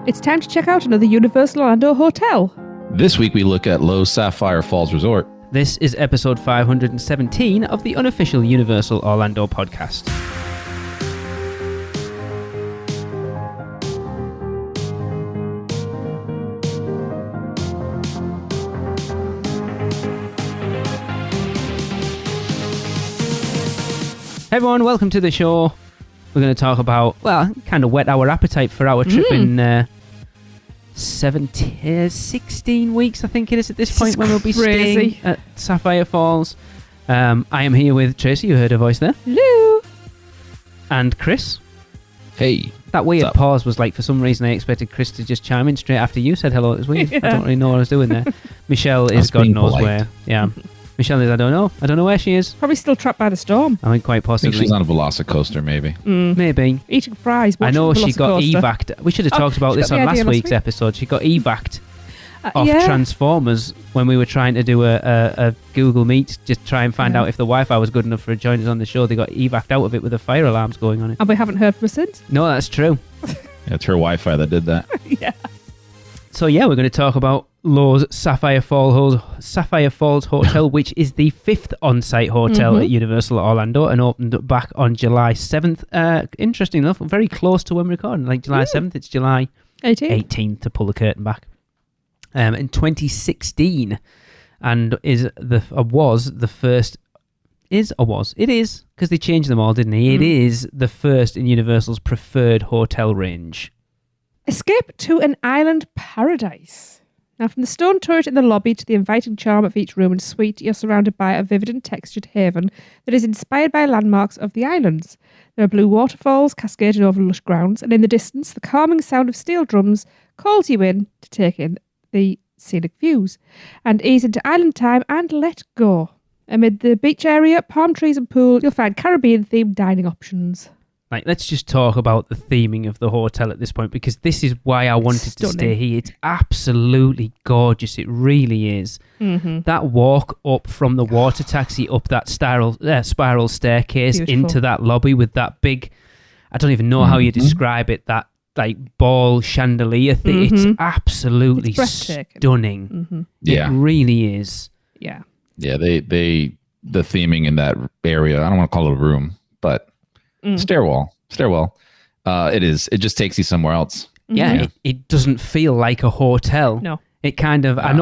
It's time to check out another Universal Orlando hotel. This week we look at Lowe's Sapphire Falls Resort. This is episode 517 of the Unofficial Universal Orlando Podcast. Hey everyone, welcome to the show. We're going to talk about, well, kind of whet our appetite for our trip in 16 weeks, I think it is at this point, when we'll be staying at Sapphire Falls. I am here with Tracy, you heard her voice there. Hello. And Chris. Hey. That weird pause was like, for some reason, I expected Chris to just chime in straight after you said hello. It was weird. Yeah. I don't really know what I was doing there. Michelle is God knows polite. Where. Yeah. Michelle is, I don't know where she is. Probably still trapped by the storm. I mean, quite possibly. I think she's on a Velocicoaster, maybe. Maybe. Eating fries. I know she got evac'd. We should have talked about this on last week's episode. She got evac'd off Transformers when we were trying to do a Google Meet, just try and find out if the Wi-Fi was good enough for join us on the show. They got evac'd out of it with the fire alarms going on it. And we haven't heard from her since? No, that's true. Yeah, it's her Wi-Fi that did that. Yeah. So yeah, we're going to talk about Lowe's Sapphire Falls Hotel, which is the 5th on-site hotel at Universal Orlando and opened back on July 7th. Interesting enough, very close to when we're recording. Like July 7th, it's July 18th to pull the curtain back. In 2016, and was because they changed them all, didn't they? It is the first in Universal's preferred hotel range. Escape to an island paradise. Now, from the stone turret in the lobby to the inviting charm of each room and suite, you're surrounded by a vivid and textured haven that is inspired by landmarks of the islands. There are blue waterfalls cascading over lush grounds, and in the distance, the calming sound of steel drums calls you in to take in the scenic views and ease into island time and let go. Amid the beach area, palm trees and pool, you'll find Caribbean-themed dining options. Like, let's just talk about the theming of the hotel at this point, because this is why I wanted to stay here. It's absolutely gorgeous. It really is. That walk up from the water taxi up that spiral staircase into that lobby with that big, I don't even know how you describe it, that like ball chandelier thing. It's absolutely stunning. Yeah. It really is. Yeah. Yeah, the theming in that area, I don't want to call it a room, but stairwell. It just takes you somewhere else. Yeah, it doesn't feel like a hotel. No. It kind of, I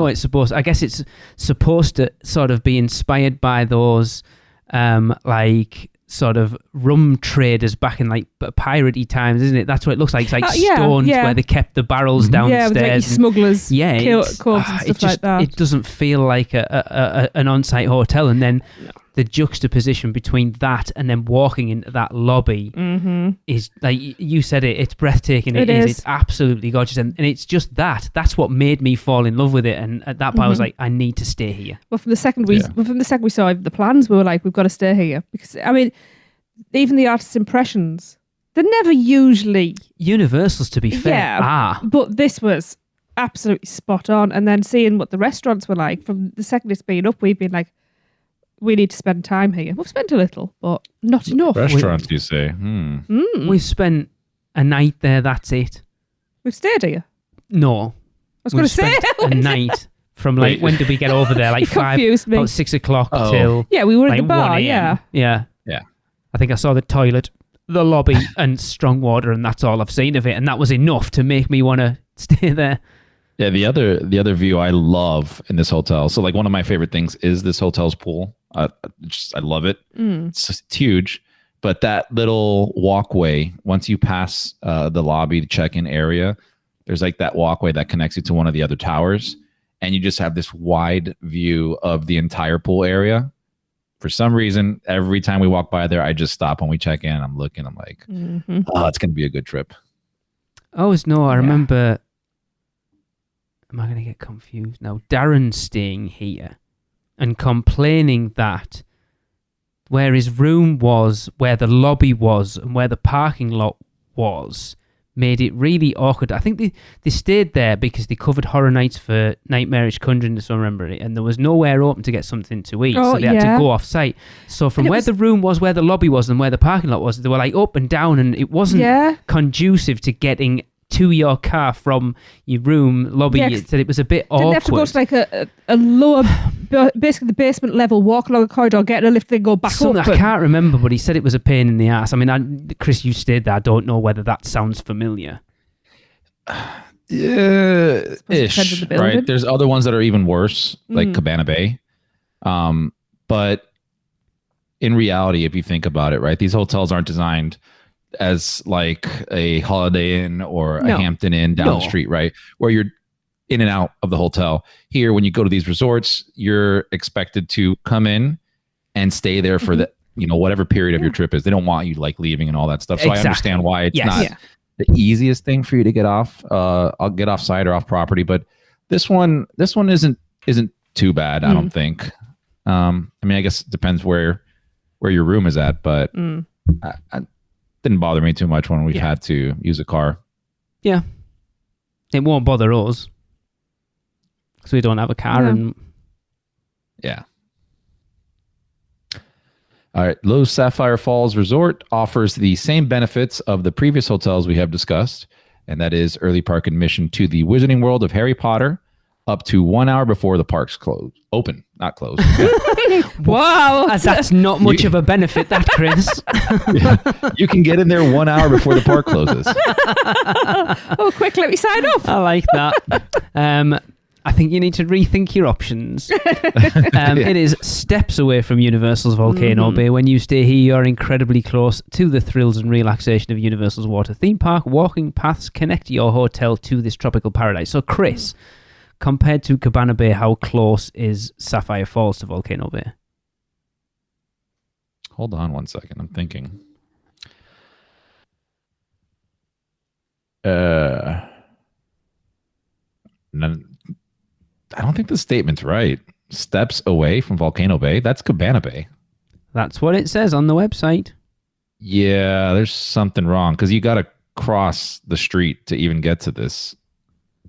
guess it's supposed to sort of be inspired by those like sort of rum traders back in like piratey times, isn't it? That's what it looks like. It's like stones where they kept the barrels downstairs. Yeah, with like smugglers, coves and stuff like that. It doesn't feel like an on-site hotel. And then the juxtaposition between that and then walking into that lobby is, like you said it's breathtaking. It is. It's absolutely gorgeous. And it's just that's what made me fall in love with it. And at that point I was like, I need to stay here. Well, from the second we saw the plans, we were like, we've got to stay here. Because, I mean, even the artist's impressions, they're never usually Universals, to be fair. But this was absolutely spot on. And then seeing what the restaurants were like, from the second it's been up, we've been like, we need to spend time here. We've spent a little, but not enough. Restaurants, you say? We've spent a night there, that's it. We've stayed here? No. I was going to say. A night from like, when did we get over there? Like about 6 o'clock till... Yeah, we were like at the bar, Yeah. I think I saw the toilet, the lobby, and strong water, and that's all I've seen of it. And that was enough to make me want to stay there. Yeah, the other view I love in this hotel. So like one of my favorite things is this hotel's pool. I love it. It's huge, but that little walkway, once you pass the lobby, the check-in area, there's like that walkway that connects you to one of the other towers, and you just have this wide view of the entire pool area. For some reason, every time we walk by there, I just stop when we check in. I'm looking. I'm like, it's going to be a good trip. I remember... Am I going to get confused now? Darren staying here and complaining that where his room was, where the lobby was, and where the parking lot was, made it really awkward. I think they stayed there because they covered Horror Nights for Nightmarish Conjuring, if I remember it, and there was nowhere open to get something to eat, so they had to go off-site. So from where the room was, where the lobby was, and where the parking lot was, they were like up and down, and it wasn't conducive to getting to your car from your room lobby. Yeah, It said it was a bit Didn't awkward. they have to go to like a lower, basically the basement level, walk along a corridor, get in a lift, then go back up? I can't remember, but he said it was a pain in the ass. I mean, Chris, you stayed there. I don't know whether that sounds familiar. Yeah, Depends on the ish, building. right? There's other ones that are even worse, like Cabana Bay. But in reality, if you think about it, right, these hotels aren't designed as like a Holiday Inn or a Hampton Inn down the street, right? Where you're in and out of the hotel. Here, when you go to these resorts, you're expected to come in and stay there for the, whatever period of your trip is. They don't want you like leaving and all that stuff. So I understand why it's not the easiest thing for you to get off. I'll get off site or off property, but this one isn't too bad. I don't think. I mean, I guess it depends where your room is at, but I didn't bother me too much when we've had to use a car. Yeah. It won't bother us because we don't have a car. Yeah. All right. Lowe's Sapphire Falls Resort offers the same benefits of the previous hotels we have discussed, and that is early park admission to the Wizarding World of Harry Potter up to 1 hour before the parks open, not close. Wow. That's not much of a benefit, that, Chris. You can get in there 1 hour before the park closes. Oh, quick, let me sign up. I like that. I think you need to rethink your options. It is steps away from Universal's Volcano Bay. When you stay here, you're incredibly close to the thrills and relaxation of Universal's water theme park. Walking paths connect your hotel to this tropical paradise. So, Chris, compared to Cabana Bay, how close is Sapphire Falls to Volcano Bay? Hold on 1 second. I'm thinking. I don't think the statement's right. Steps away from Volcano Bay? That's Cabana Bay. That's what it says on the website. Yeah, there's something wrong because you got to cross the street to even get to this,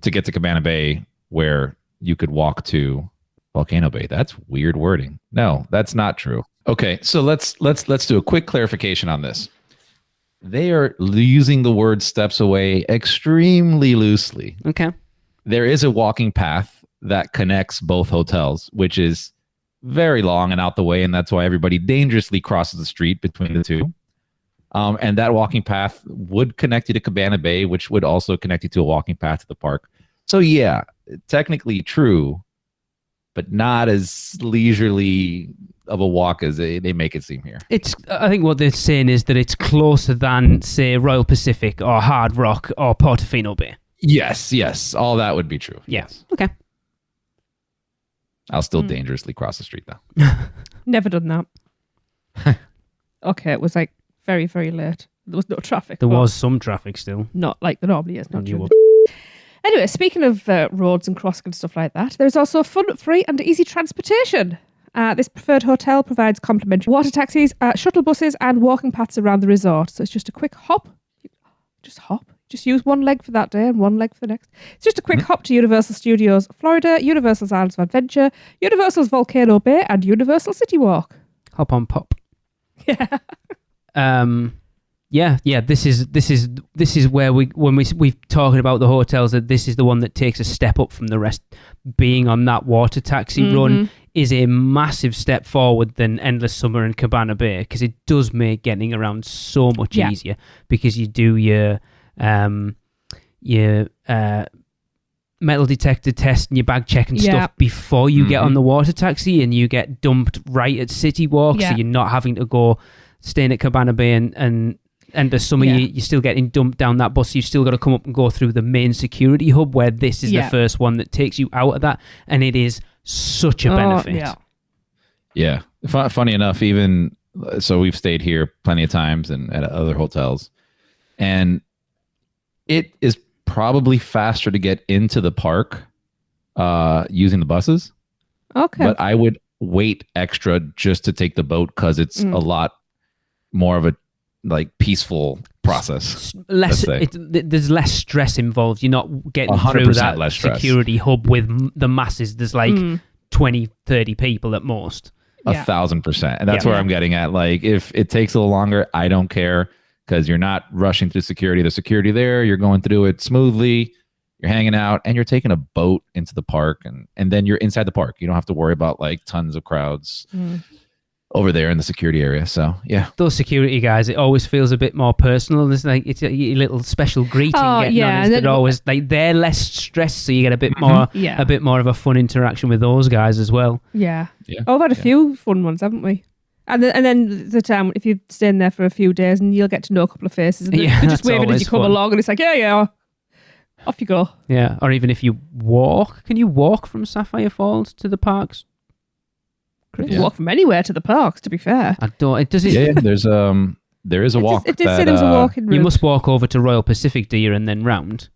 to get to Cabana Bay, where you could walk to Volcano Bay. That's weird wording. No, that's not true. Okay, so let's do a quick clarification on this. They are using the word steps away extremely loosely. Okay. There is a walking path that connects both hotels, which is very long and out the way, and that's why everybody dangerously crosses the street between the two. And that walking path would connect you to Cabana Bay, which would also connect you to a walking path to the park. So yeah, technically true, but not as leisurely of a walk as they make it seem here. I think what they're saying is that it's closer than, say, Royal Pacific or Hard Rock or Portofino Bay. Yes. All that would be true. Yes. Okay. I'll still dangerously cross the street, though. Never done that. Okay, it was like very, very late. There was no traffic. There was some traffic still. Not like there normally is. Not true. Anyway, speaking of roads and crossing and stuff like that, there's also fun, free and easy transportation. This preferred hotel provides complimentary water taxis, shuttle buses and walking paths around the resort. So it's just a quick hop. Just hop. Just use one leg for that day and one leg for the next. It's just a quick hop to Universal Studios Florida, Universal's Islands of Adventure, Universal's Volcano Bay, and Universal City Walk. Hop on pop. Yeah. Yeah. This is where we've talking about the hotels, that this is the one that takes a step up from the rest. Being on that water taxi run is a massive step forward than Endless Summer and Cabana Bay, because it does make getting around so much easier, because you do your metal detector test and your bag check and stuff before you get on the water taxi, and you get dumped right at City Walk, so you're not having to go staying at Cabana Bay and Endless Summer. You're still getting dumped down that bus. You've still got to come up and go through the main security hub, where this is the first one that takes you out of that, and it is such a benefit. Yeah. Funny enough, even so, we've stayed here plenty of times and at other hotels, and it is probably faster to get into the park using the buses. Okay. But I would wait extra just to take the boat, because it's a lot more of a peaceful process. There's less stress involved. You're not getting through that security hub with the masses. There's 20, 30 people at most. 1,000%. And that's where I'm getting at. If it takes a little longer, I don't care, because you're not rushing through security. The security there, you're going through it smoothly. You're hanging out, and you're taking a boat into the park, and then you're inside the park. You don't have to worry about like tons of crowds over there in the security area. So yeah, those security guys, it always feels a bit more personal. There's like it's a little special greeting getting on. Instead always like they're less stressed, so you get a bit more of a fun interaction with those guys as well. Yeah. Oh, we've had a few fun ones, haven't we? And then the time if you're staying there for a few days, and you'll get to know a couple of faces, and they're just waving as you come along, and it's like yeah. Off you go. Yeah, or even if you walk. Can you walk from Sapphire Falls to the parks? You can walk from anywhere to the parks, to be fair. I don't. Does it? Yeah, there is a walk. It did say there was a walking route. You must walk over to Royal Pacific, dear, and then round.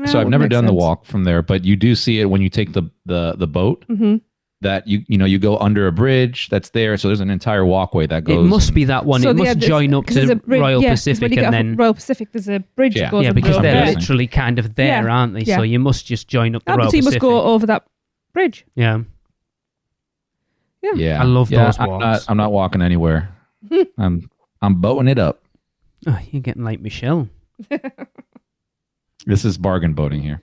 So I've never done the walk from there, but you do see it when you take the boat. Mm-hmm. That you go under a bridge that's there, so there's an entire walkway that goes. It must be that one. So it must join up to Royal Pacific, when you and get then Royal Pacific. There's a bridge that goes. Yeah, because they're literally kind of there, aren't they? So you must just join up the Royal Pacific. So you must go over that bridge. Yeah. Yeah. I love those walks. I'm not walking anywhere. I'm boating it up. Oh, you're getting like Michelle. This is bargain boating here.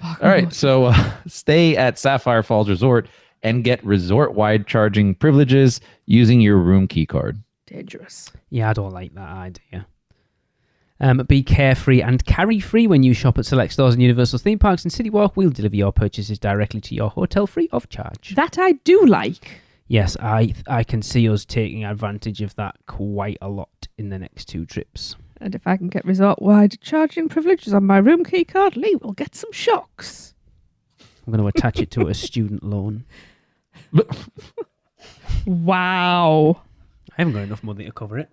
All right, so stay at Sapphire Falls Resort and get resort-wide charging privileges using your room key card. Dangerous. Yeah, I don't like that idea. Be carefree and carry-free when you shop at select stores and Universal theme parks and City Walk. We'll deliver your purchases directly to your hotel free of charge. That I do like. Yes, I can see us taking advantage of that quite a lot in the next 2 trips. And if I can get resort-wide charging privileges on my room key card, Lee will get some shocks. I'm going to attach it to a student loan. Wow. I haven't got enough money to cover it.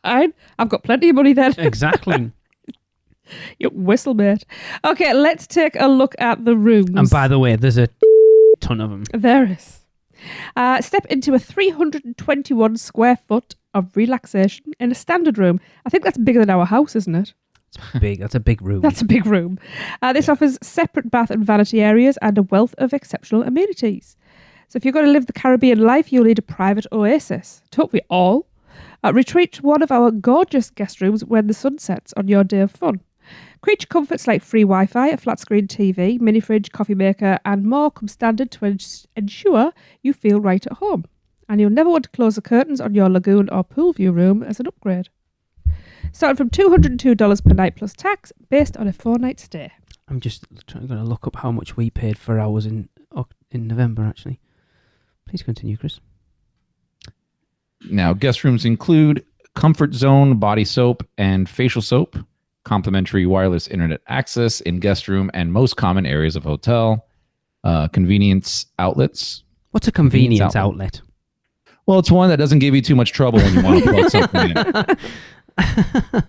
I've got plenty of money then. Exactly. You whistle, mate. Okay, let's take a look at the rooms. And by the way, there's a ton of them. There is. Step into a 321 square foot of relaxation in a standard room. I think that's bigger than our house, isn't it? It's big. That's a big room. That's a big room. This offers separate bath and vanity areas and a wealth of exceptional amenities. So if you're going to live the Caribbean life, you'll need a private oasis. Don't we all? Retreat to one of our gorgeous guest rooms when the sun sets on your day of fun. Creature comforts like free Wi-Fi, a flat-screen TV, mini fridge, coffee maker, and more come standard to ensure you feel right at home. And you'll never want to close the curtains on your lagoon or pool view room as an upgrade. Starting from $202 per night plus tax, based on a 4-night stay. I'm just going to look up how much we paid for ours in November, actually. Please continue, Chris. Now, guest rooms include Comfort Zone body soap and facial soap, complimentary wireless internet access in guest room and most common areas of hotel, convenience outlets. What's a convenience outlet? Well, it's one that doesn't give you too much trouble when you want to plug something in.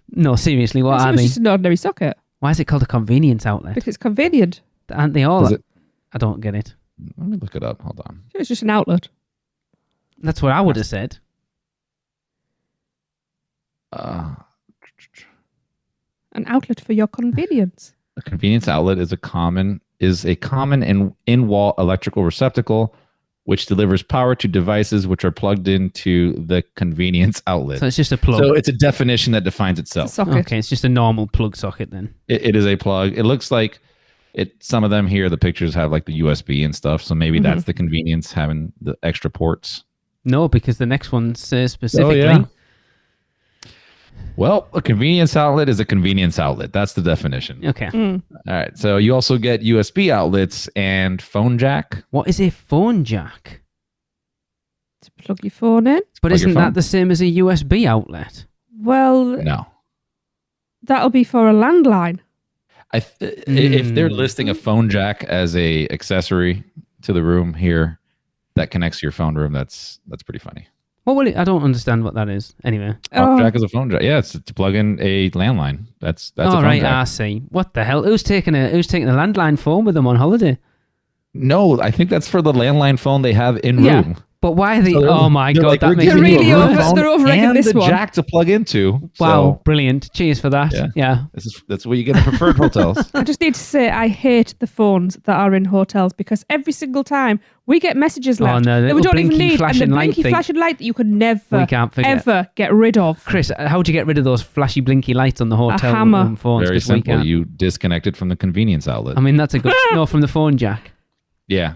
No, seriously, what are they? It's just an ordinary socket. Why is it called a convenience outlet? Because it's convenient. Aren't they all? I don't get it. Let me look it up. Hold on. It's just an outlet. That's what I would have said. An outlet for your convenience. A convenience outlet is a common in-wall electrical receptacle which delivers power to devices which are plugged into the convenience outlet. So it's just a plug. So it's a definition that defines itself. It's a socket. Okay, it's just a normal plug socket then. It is a plug. It looks like some of them here, the pictures have like the USB and stuff. So maybe that's the convenience, having the extra ports. No, because the next one says specifically. Oh, yeah. Well, a convenience outlet is a convenience outlet. That's the definition. Okay. All right. So you also get USB outlets and phone jack. What is a phone jack? To plug your phone in. But isn't that the same as a USB outlet? Well, no. That'll be for a landline. If they're listing a phone jack as a accessory to the room here that connects to your phone room, that's pretty funny. What will it? I don't understand what that is. Anyway, phone jack is a phone jack. Yeah, it's to plug in a landline. That's a phone right. jack. I see. What the hell? Who's taking a landline phone with them on holiday? No, I think that's for the landline phone they have in room. But why are they? So Oh my they're god, like, that we're makes giving me you a really room over- phone they're overrating and this the one. jack to plug into. wow, So, brilliant! Cheers for that. Yeah. that's what you get in preferred hotels. I just need to say I hate the phones that are in hotels because every single time we get messages left no, the that we little don't even blinky need, and flashing the light blinky thing. flashing light that you could never, We can't forget. ever get rid of. Chris, how do you get rid of those flashy blinky lights on the hotel hammer. room phones? Very 'Cause we simple. can't. You disconnect it from the convenience outlet. I mean, that's a good no from the phone jack. Yeah.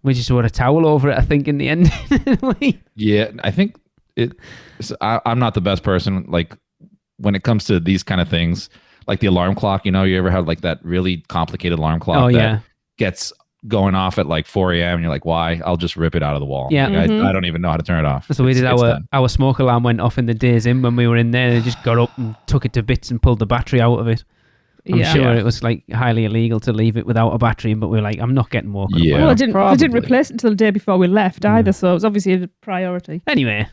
We just wore a towel over it, I think, in the end. Yeah, I think I'm not the best person. Like when it comes to these kind of things, like the alarm clock. You know, you ever have like that really complicated alarm clock Oh, that yeah. gets going off at like 4 a.m. and you're like, why? I'll just rip it out of the wall. Yeah. Like, Mhm. I don't even know how to turn it off. So we did It's our done. our smoke alarm went off in the days in when we were in there. They just got up and took it to bits and pulled the battery out of it. I'm Yeah. sure Yeah. it was like highly illegal to leave it without a battery, but we were like, I'm not getting woken Yeah. up. Well, by I that. didn't. They probably. didn't replace it until the day before we left either, so it was obviously a priority. Anyway,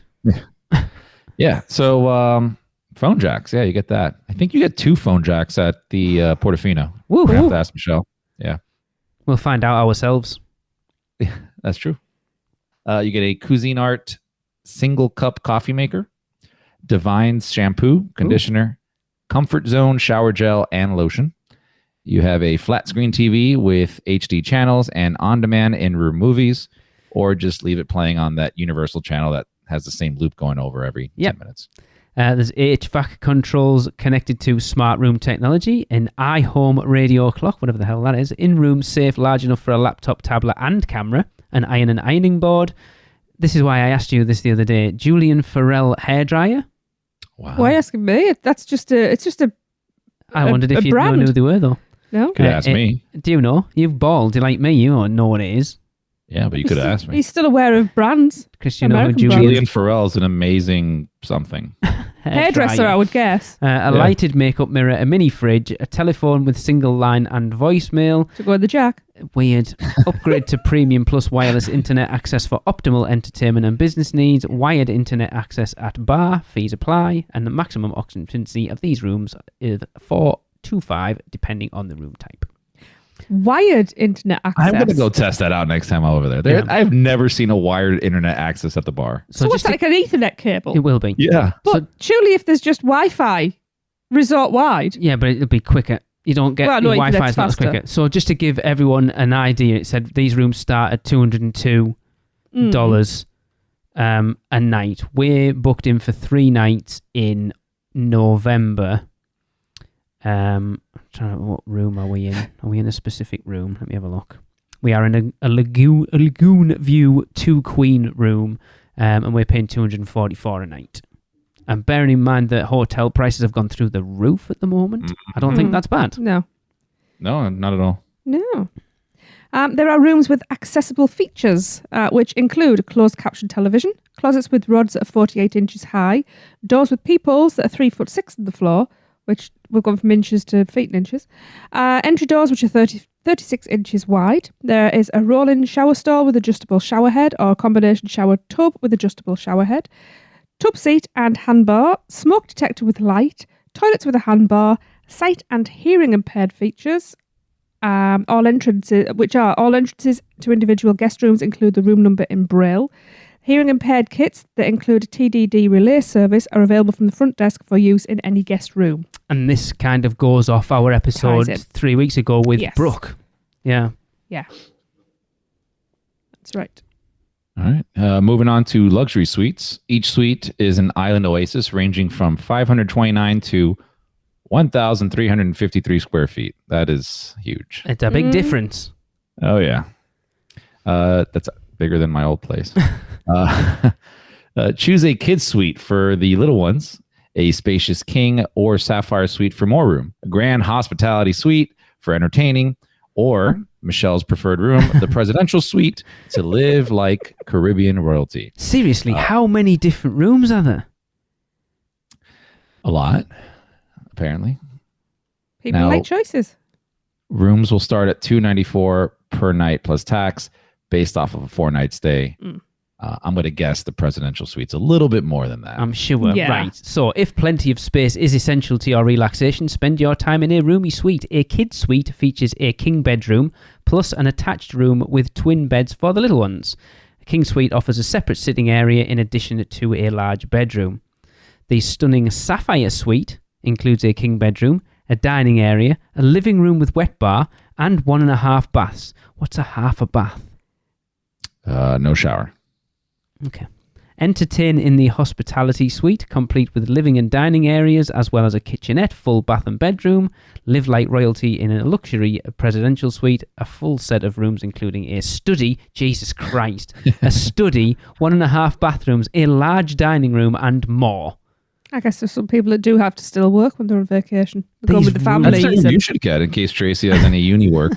Yeah. So phone jacks. Yeah, you get that. I think you get 2 phone jacks at the Portofino. woo, I have to ask Michelle. we'll find out ourselves. That's true. You get a Cuisinart single cup coffee maker, Divine's shampoo, conditioner, Comfort Zone shower gel and lotion. You have a flat screen TV with HD channels and on-demand in-room movies, or just leave it playing on that Universal channel that has the same loop going over every 10 minutes. There's HVAC controls connected to smart room technology, an iHome radio clock, whatever the hell that is, in-room safe large enough for a laptop, tablet and camera, an iron and ironing board. This is why I asked you this the other day. Julian Farrell hairdryer. Wow. Why asking me? That's just a. It's just a. I A- wondered if a you knew brand. who they were, though. No. Could ask me. Do you know? You've bald. You're like me. You don't know what it is. Yeah, but you could have asked me. He's still aware of brands. Chris, you know who American Julian brand. Julian Farrell is an amazing something. Hairdresser, I would guess. A lighted makeup mirror, a mini fridge, a telephone with single line and voicemail. To go with the jack. Weird. Upgrade to premium plus wireless internet access for optimal entertainment and business needs. Wired internet access at bar. Fees apply. And the maximum occupancy of these rooms is 4 to 5, depending on the room type. Wired internet access. I'm going to go test that out next time I'm over there. Yeah. I've never seen a wired internet access at the bar. So what's just that, like an Ethernet cable? it will be. Yeah. But surely if there's just Wi-Fi resort-wide, Yeah, but it'll be quicker. You don't get Well, no, your Wi-Fi Ethernet's is not as faster. quicker. So just to give everyone an idea, it said these rooms start at $202 a night. We're booked in for 3 nights in November. What room are we in? Are we in a specific room? Let me have a look. We are in a lagoon view 2 queen room, and we're paying $244 a night. And bearing in mind that hotel prices have gone through the roof at the moment, I don't think that's bad. No. No, not at all. No. There are rooms with accessible features, which include a closed caption television, closets with rods that are 48 inches high, doors with peepholes that are 3'6" on the floor, which we've gone from inches to feet and inches, entry doors which are 36 inches wide. There is a roll-in shower stall with adjustable shower head or a combination shower tub with adjustable shower head, tub seat and handbar, smoke detector with light, toilets with a handbar, sight and hearing impaired features. All entrances to individual guest rooms include the room number in Braille. Hearing impaired kits that include a TDD relay service are available from the front desk for use in any guest room. And this kind of goes off our episode Ties in. 3 weeks ago with Yes. Brooke. Yeah. That's right. All right. Moving on to luxury suites. Each suite is an island oasis ranging from 529 to 1,353 square feet. That is huge. It's a big difference. Oh, yeah. That's bigger than my old place. Choose a kids suite for the little ones, a spacious king or sapphire suite for more room, a grand hospitality suite for entertaining, or Michelle's preferred room, the presidential suite to live like Caribbean royalty. Seriously, how many different rooms are there? A lot, apparently. People Now- like choices. Rooms will start at $294 per night plus tax based off of a 4-night stay. I'm going to guess the presidential suite's a little bit more than that. I'm sure. Yeah. Right. So, if plenty of space is essential to your relaxation, spend your time in a roomy suite. A kid suite features a king bedroom plus an attached room with twin beds for the little ones. A king suite offers a separate sitting area in addition to a large bedroom. The stunning Sapphire Suite includes a king bedroom, a dining area, a living room with wet bar, and 1.5 baths. What's a half a bath? No shower. Okay. Entertain in the Hospitality Suite, complete with living and dining areas, as well as a kitchenette, full bath and bedroom. Live like royalty in a luxury presidential suite. A full set of rooms, including a study. Jesus Christ. A study, 1.5 bathrooms, a large dining room, and more. I guess there's some people that do have to still work when they're on vacation. They're going These with the rooms- family. That's something you should get in case Tracy has any uni work.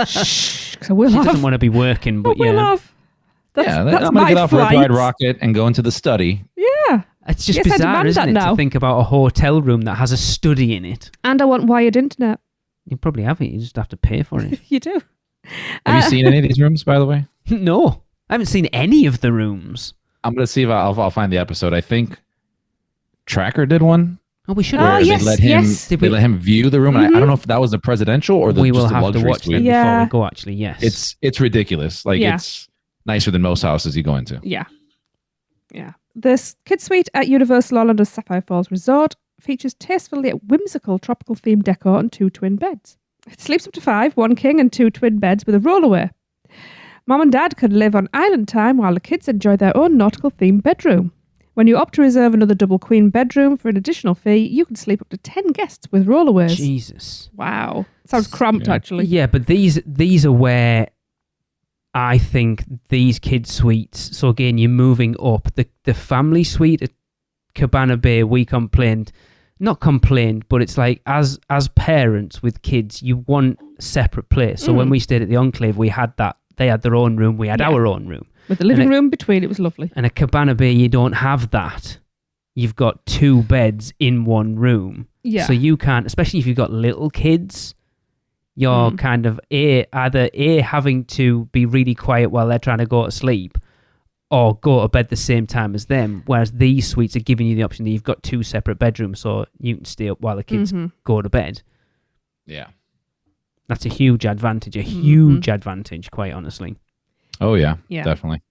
Shh, 'cause I will She have. doesn't want to be working, I but will yeah. have. That's I'm my going to get off a flight. Pride rocket and go into the study. Yeah. It's just Yes, I bizarre, demand isn't that it, now. to think about a hotel room that has a study in it. And I want wired internet. You probably have it. You just have to pay for it. You do. Have you seen any of these rooms, by the way? No, I haven't seen any of the rooms. I'm going to see if I'll find the episode. I think Tracker did one. Oh, we should. Oh, where yes, they let him yes. Did they we- let him view the room. And I don't know if that was the presidential or we will just the have to luxury watch suite. them Yeah. before we go. Actually, yes. It's ridiculous. Like Yeah. it's nicer than most houses you go into. Yeah. Yeah. This kids suite at Universal Orlando Sapphire Falls Resort features tastefully whimsical tropical themed decor and 2 twin beds. It sleeps up to 5, 1 king and 2 twin beds with a rollaway. Mom and Dad can live on island time while the kids enjoy their own nautical themed bedroom. When you opt to reserve another double queen bedroom for an additional fee, you can sleep up to 10 guests with rollaways. Jesus. Wow. Sounds cramped, Yeah. actually. Yeah, but these are where I think these kid suites. So again, you're moving up the family suite at Cabana Bay. We not complained, but it's like as parents with kids, you want separate place. So when we stayed at the Enclave, we had that. They had their own room. We had Yeah. our own room. With the living And room between, it was lovely. And at Cabana Bay, you don't have that. You've got 2 beds in one room. Yeah. So you can't, especially if you've got little kids, you're kind of either having to be really quiet while they're trying to go to sleep or go to bed the same time as them. Whereas these suites are giving you the option that you've got 2 separate bedrooms so you can stay up while the kids go to bed. Yeah. That's a huge advantage, advantage, quite honestly. Oh yeah, Yeah. definitely.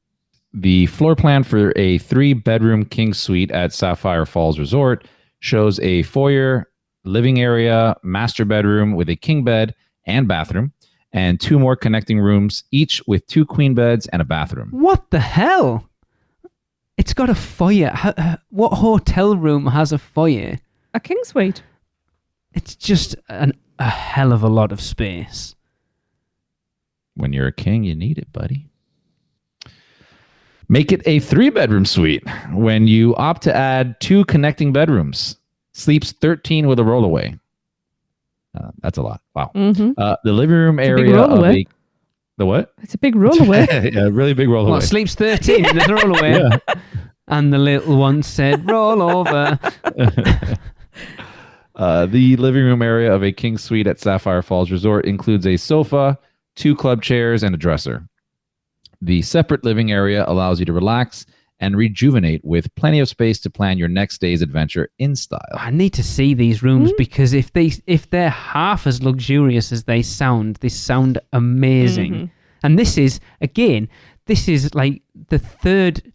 The floor plan for a 3-bedroom king suite at Sapphire Falls Resort shows a foyer, living area, master bedroom with a king bed and bathroom, and 2 more connecting rooms, each with 2 queen beds and a bathroom. What the hell? It's got a foyer. What hotel room has a foyer? A king suite. It's just a hell of a lot of space. When you're a king, you need it, buddy. Make it a 3-bedroom suite when you opt to add 2 connecting bedrooms. Sleeps 13 with a rollaway. That's a lot. Wow. Mm-hmm. The living room big area of rollaway. the what? It's a big rollaway. Yeah, really big rollaway. What, sleeps 13 in the rollaway? Yeah. And the little one said, roll over. The living room area of a king suite at Sapphire Falls Resort includes a sofa, 2 club chairs, and a dresser. The separate living area allows you to relax and rejuvenate with plenty of space to plan your next day's adventure in style. I need to see these rooms because if they're half as luxurious as they sound amazing. And this is like the 3rd.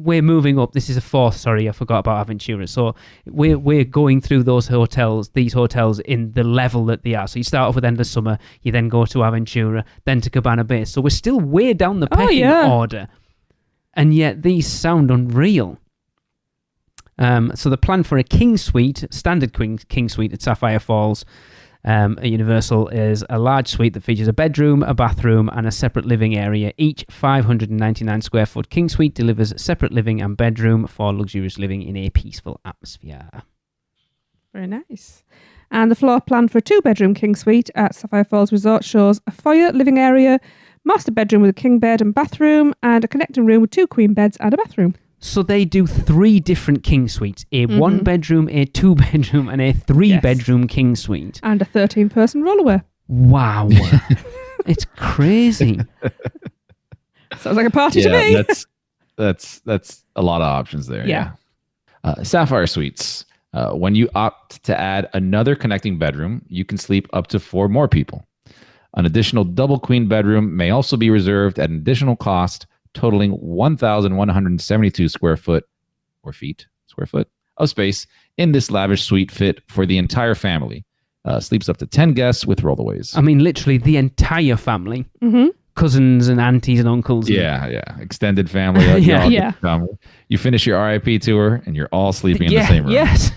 We're moving up. This is a 4th. Sorry, I forgot about Aventura. So we're going through these hotels in the level that they are. So you start off with Endless Summer, you then go to Aventura, then to Cabana Bay. So we're still way down the pecking order, and yet these sound unreal. So the plan for a king suite, standard king suite at Sapphire Falls at Universal, is a large suite that features a bedroom, a bathroom, and a separate living area. Each 599 square foot king suite delivers separate living and bedroom for luxurious living in a peaceful atmosphere. Very nice. And the floor plan for a 2-bedroom king suite at Sapphire Falls Resort shows a foyer, living area, master bedroom with a king bed and bathroom, and a connecting room with 2 queen beds and a bathroom. So they do 3 different king suites, a 1-bedroom, a 2-bedroom, and a 3-bedroom king suite. And a 13-person rollaway. Wow. It's crazy. Sounds like a party to me. That's a lot of options there. Yeah. Sapphire Suites. When you opt to add another connecting bedroom, you can sleep up to 4 more people. An additional double queen bedroom may also be reserved at an additional cost, totaling 1,172 square foot of space in this lavish suite fit for the entire family. Sleeps up to 10 guests with rollaways. I mean, literally the entire family. Mm-hmm. Cousins and aunties and uncles. Yeah. Extended family. You finish your RIP tour and you're all sleeping in the same room. Yes.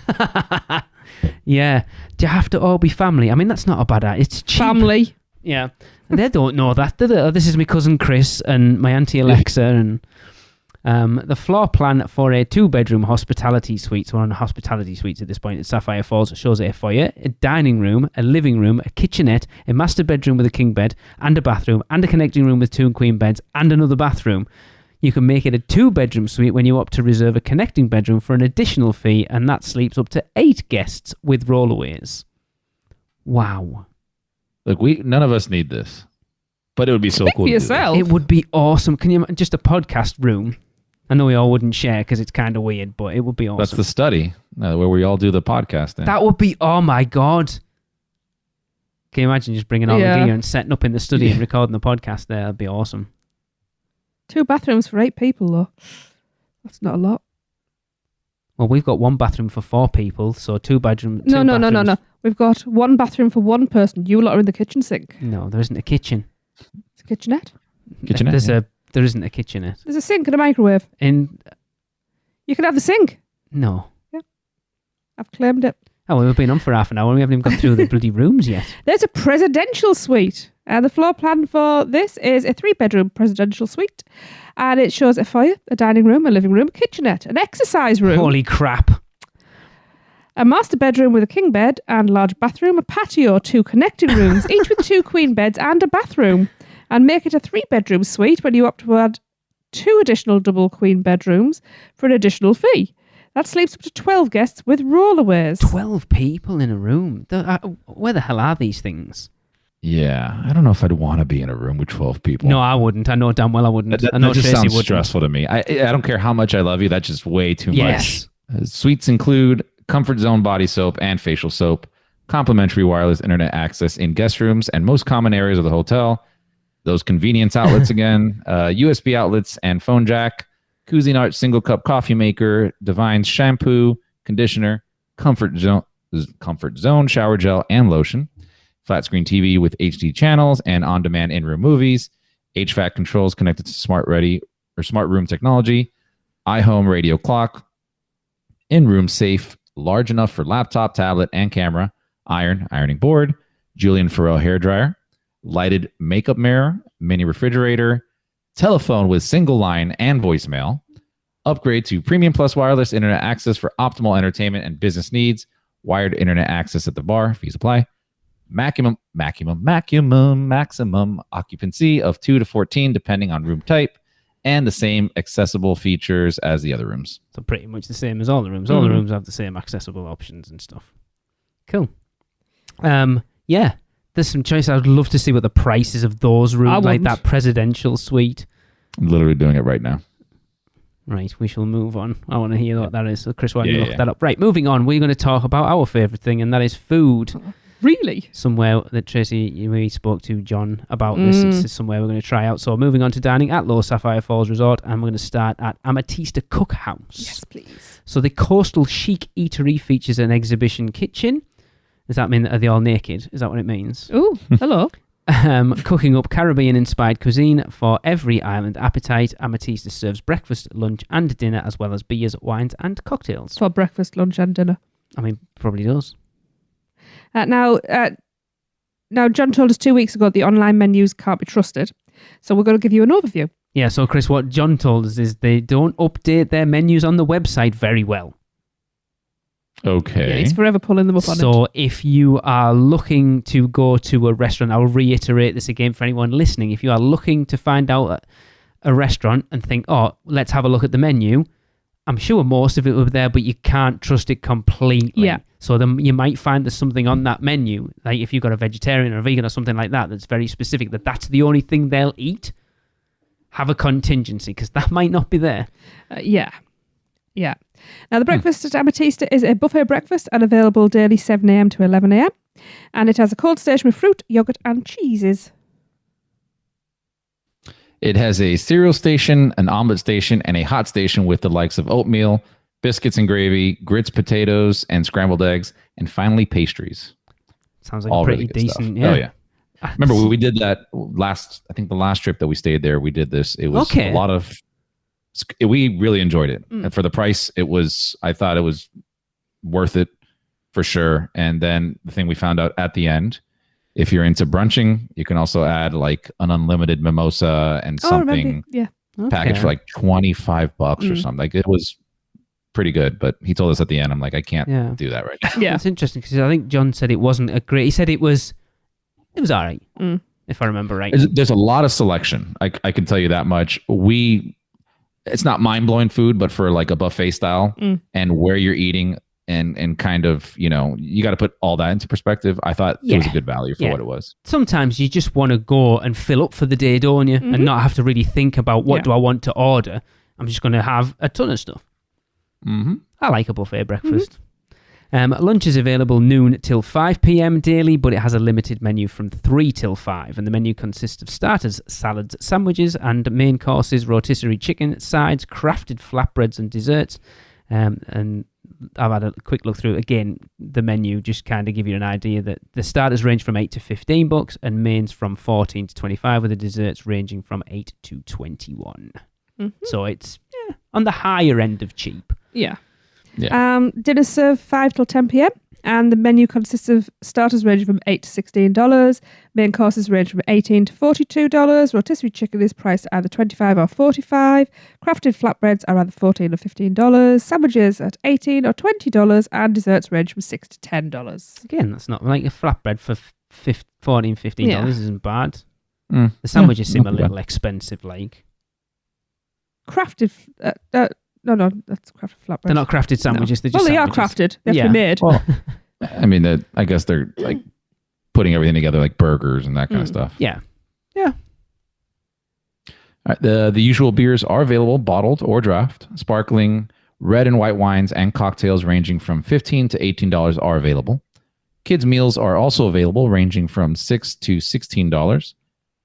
Yeah. Do you have to all be family? I mean, that's not a bad idea. It's cheap. Family. Yeah. They don't know that, do they? Oh, this is my cousin Chris and my auntie Alexa. And the floor plan for a 2-bedroom hospitality suite, so we're on hospitality suites at this point at Sapphire Falls, shows a foyer, a dining room, a living room, a kitchenette, a master bedroom with a king bed, and a bathroom, and a connecting room with 2 queen beds, and another bathroom. You can make it a 2-bedroom suite when you opt to reserve a connecting bedroom for an additional fee, and that sleeps up to 8 guests with rollaways. Wow. Look, none of us need this, but it would be so Speak cool for to do yourself. It would be awesome. Can you just a podcast room? I know we all wouldn't share because it's kind of weird, but it would be awesome. That's the study where we all do the podcasting. That would be, oh my God. Can you imagine just bringing all the gear and setting up in the study and recording the podcast there? That'd be awesome. 2 bathrooms for 8 people, though. That's not a lot. Well, we've got 1 bathroom for 4 people, so 2 bedrooms. No. We've got 1 bathroom for 1 person. You lot are in the kitchen sink. No, there isn't a kitchen. It's a kitchenette. There isn't a kitchenette. There's a sink and a microwave. You can have the sink. No. Yeah. I've claimed it. Oh, well, we've been on for half an hour and we haven't even got through the bloody rooms yet. There's a presidential suite. The floor plan for this is a 3-bedroom presidential suite. And it shows a foyer, a dining room, a living room, a kitchenette, an exercise room. Holy crap. A master bedroom with a king bed and large bathroom, a patio, 2 connecting rooms, each with 2 queen beds and a bathroom. And make it a 3-bedroom suite when you opt to add 2 additional double queen bedrooms for an additional fee. That sleeps up to 12 guests with rollaways. 12 people in a room. Where the hell are these things? Yeah, I don't know if I'd want to be in a room with 12 people. No, I wouldn't. I know damn well I wouldn't. That just Tracy sounds wouldn't. stressful to me. I don't care how much I love you. That's just way too Yes. much. Suites include Comfort Zone body soap and facial soap, complimentary wireless internet access in guest rooms and most common areas of the hotel, those convenience outlets again, USB outlets and phone jack, Cuisinart single cup coffee maker, Divine's shampoo, conditioner, Comfort Zone shower gel and lotion, flat screen TV with HD channels and on-demand in-room movies, HVAC controls connected to smart room technology, iHome radio clock, in-room safe, large enough for laptop, tablet, and camera, ironing board, Julian Farrell hairdryer, lighted makeup mirror, mini refrigerator, telephone with single line and voicemail, upgrade to premium plus wireless internet access for optimal entertainment and business needs, wired internet access at the bar, fees apply, maximum occupancy of 2 to 14 depending on room type, and the same accessible features as the other rooms. So pretty much the same as all the rooms. All the rooms have the same accessible options and stuff. Cool. Yeah. There's some choice. I'd love to see what the prices of those rooms, like that presidential suite. I'm literally doing it right now. Right, we shall move on. I want to hear what that is. So Chris, why don't you look that up? Right, moving on. We're going to talk about our favourite thing, and that is food. Really? Somewhere that Tracy, we spoke to John about this. It's somewhere we're going to try out. So moving on to dining at Lower Sapphire Falls Resort, and we're going to start at Ametista Cookhouse. Yes, please. So the coastal chic eatery features an exhibition kitchen. Does that mean that are they all naked? Is that what it means? Oh, hello. Cooking up Caribbean-inspired cuisine for every island appetite. Ametista serves breakfast, lunch, and dinner, as well as beers, wines, and cocktails. For breakfast, lunch, and dinner. I mean, probably does. Now, John told us 2 weeks ago the online menus can't be trusted. So we're going to give you an overview. Yeah, so Chris, what John told us is they don't update their menus on the website very well. Okay. Yeah, he's forever pulling them up on it. So if you are looking to go to a restaurant, I'll reiterate this again for anyone listening. If you are looking to find out a restaurant and think, oh, let's have a look at the menu, I'm sure most of it will be there, but you can't trust it completely. Yeah. So then you might find there's something on that menu, like if you've got a vegetarian or a vegan or something like that, that's very specific, that's the only thing they'll eat. Have a contingency, because that might not be there. Yeah. Now, the breakfast at Ametista is a buffet breakfast and available daily 7 a.m. to 11 a.m. And it has a cold station with fruit, yogurt, and cheeses. It has a cereal station, an omelet station, and a hot station with the likes of oatmeal, biscuits and gravy, grits, potatoes, and scrambled eggs, and finally pastries. Sounds like All a pretty really good decent. stuff. Yeah. Oh, yeah. Remember, we did that I think the last trip that we stayed there, we did this. It was a lot of, we really enjoyed it. And for the price, I thought it was worth it for sure. And then the thing we found out at the end, if you're into brunching, you can also add like an unlimited mimosa and something packaged for like $25 or something. Like it was pretty good, but he told us at the end, I'm like, I can't do that right now. Yeah, it's interesting because I think John said it wasn't a great. He said it was all right, if I remember right. There's a lot of selection. I can tell you that much. It's not mind blowing food, but for like a buffet style and where you're eating and kind of, you got to put all that into perspective. I thought it was a good value for what it was. Sometimes you just want to go and fill up for the day, don't you? And not have to really think about what do I want to order. I'm just going to have a ton of stuff. I like a buffet breakfast. Lunch is available noon till 5 p.m. daily, but it has a limited menu from 3 till 5. And the menu consists of starters, salads, sandwiches, and main courses, rotisserie chicken, sides, crafted flatbreads, and desserts. And I've had a quick look through. Again, the menu just kind of give you an idea that the starters range from $8 to $15 and mains from $14 to $25, with the desserts ranging from $8 to $21. So it's on the higher end of cheap. Yeah. Dinner served 5 till 10 p.m. and the menu consists of starters ranging from $8 to $16. Main courses range from $18 to $42. Rotisserie chicken is priced at either $25 or $45. Crafted flatbreads are either $14 or $15. Sandwiches at $18 or $20, and desserts range from $6 to $10. Again, that's not like a flatbread for $14, $15 isn't bad. The sandwiches seem a little expensive, like. Crafted. No, that's crafted flatbread. They're not crafted sandwiches. They're just they sandwiches. are crafted. They have to be made. Well, I mean, I guess they're like putting everything together, like burgers and that kind of stuff. Yeah. All right, the usual beers are available, bottled or draft. Sparkling, red and white wines and cocktails ranging from $15 to $18 are available. Kids' meals are also available, ranging from $6 to $16,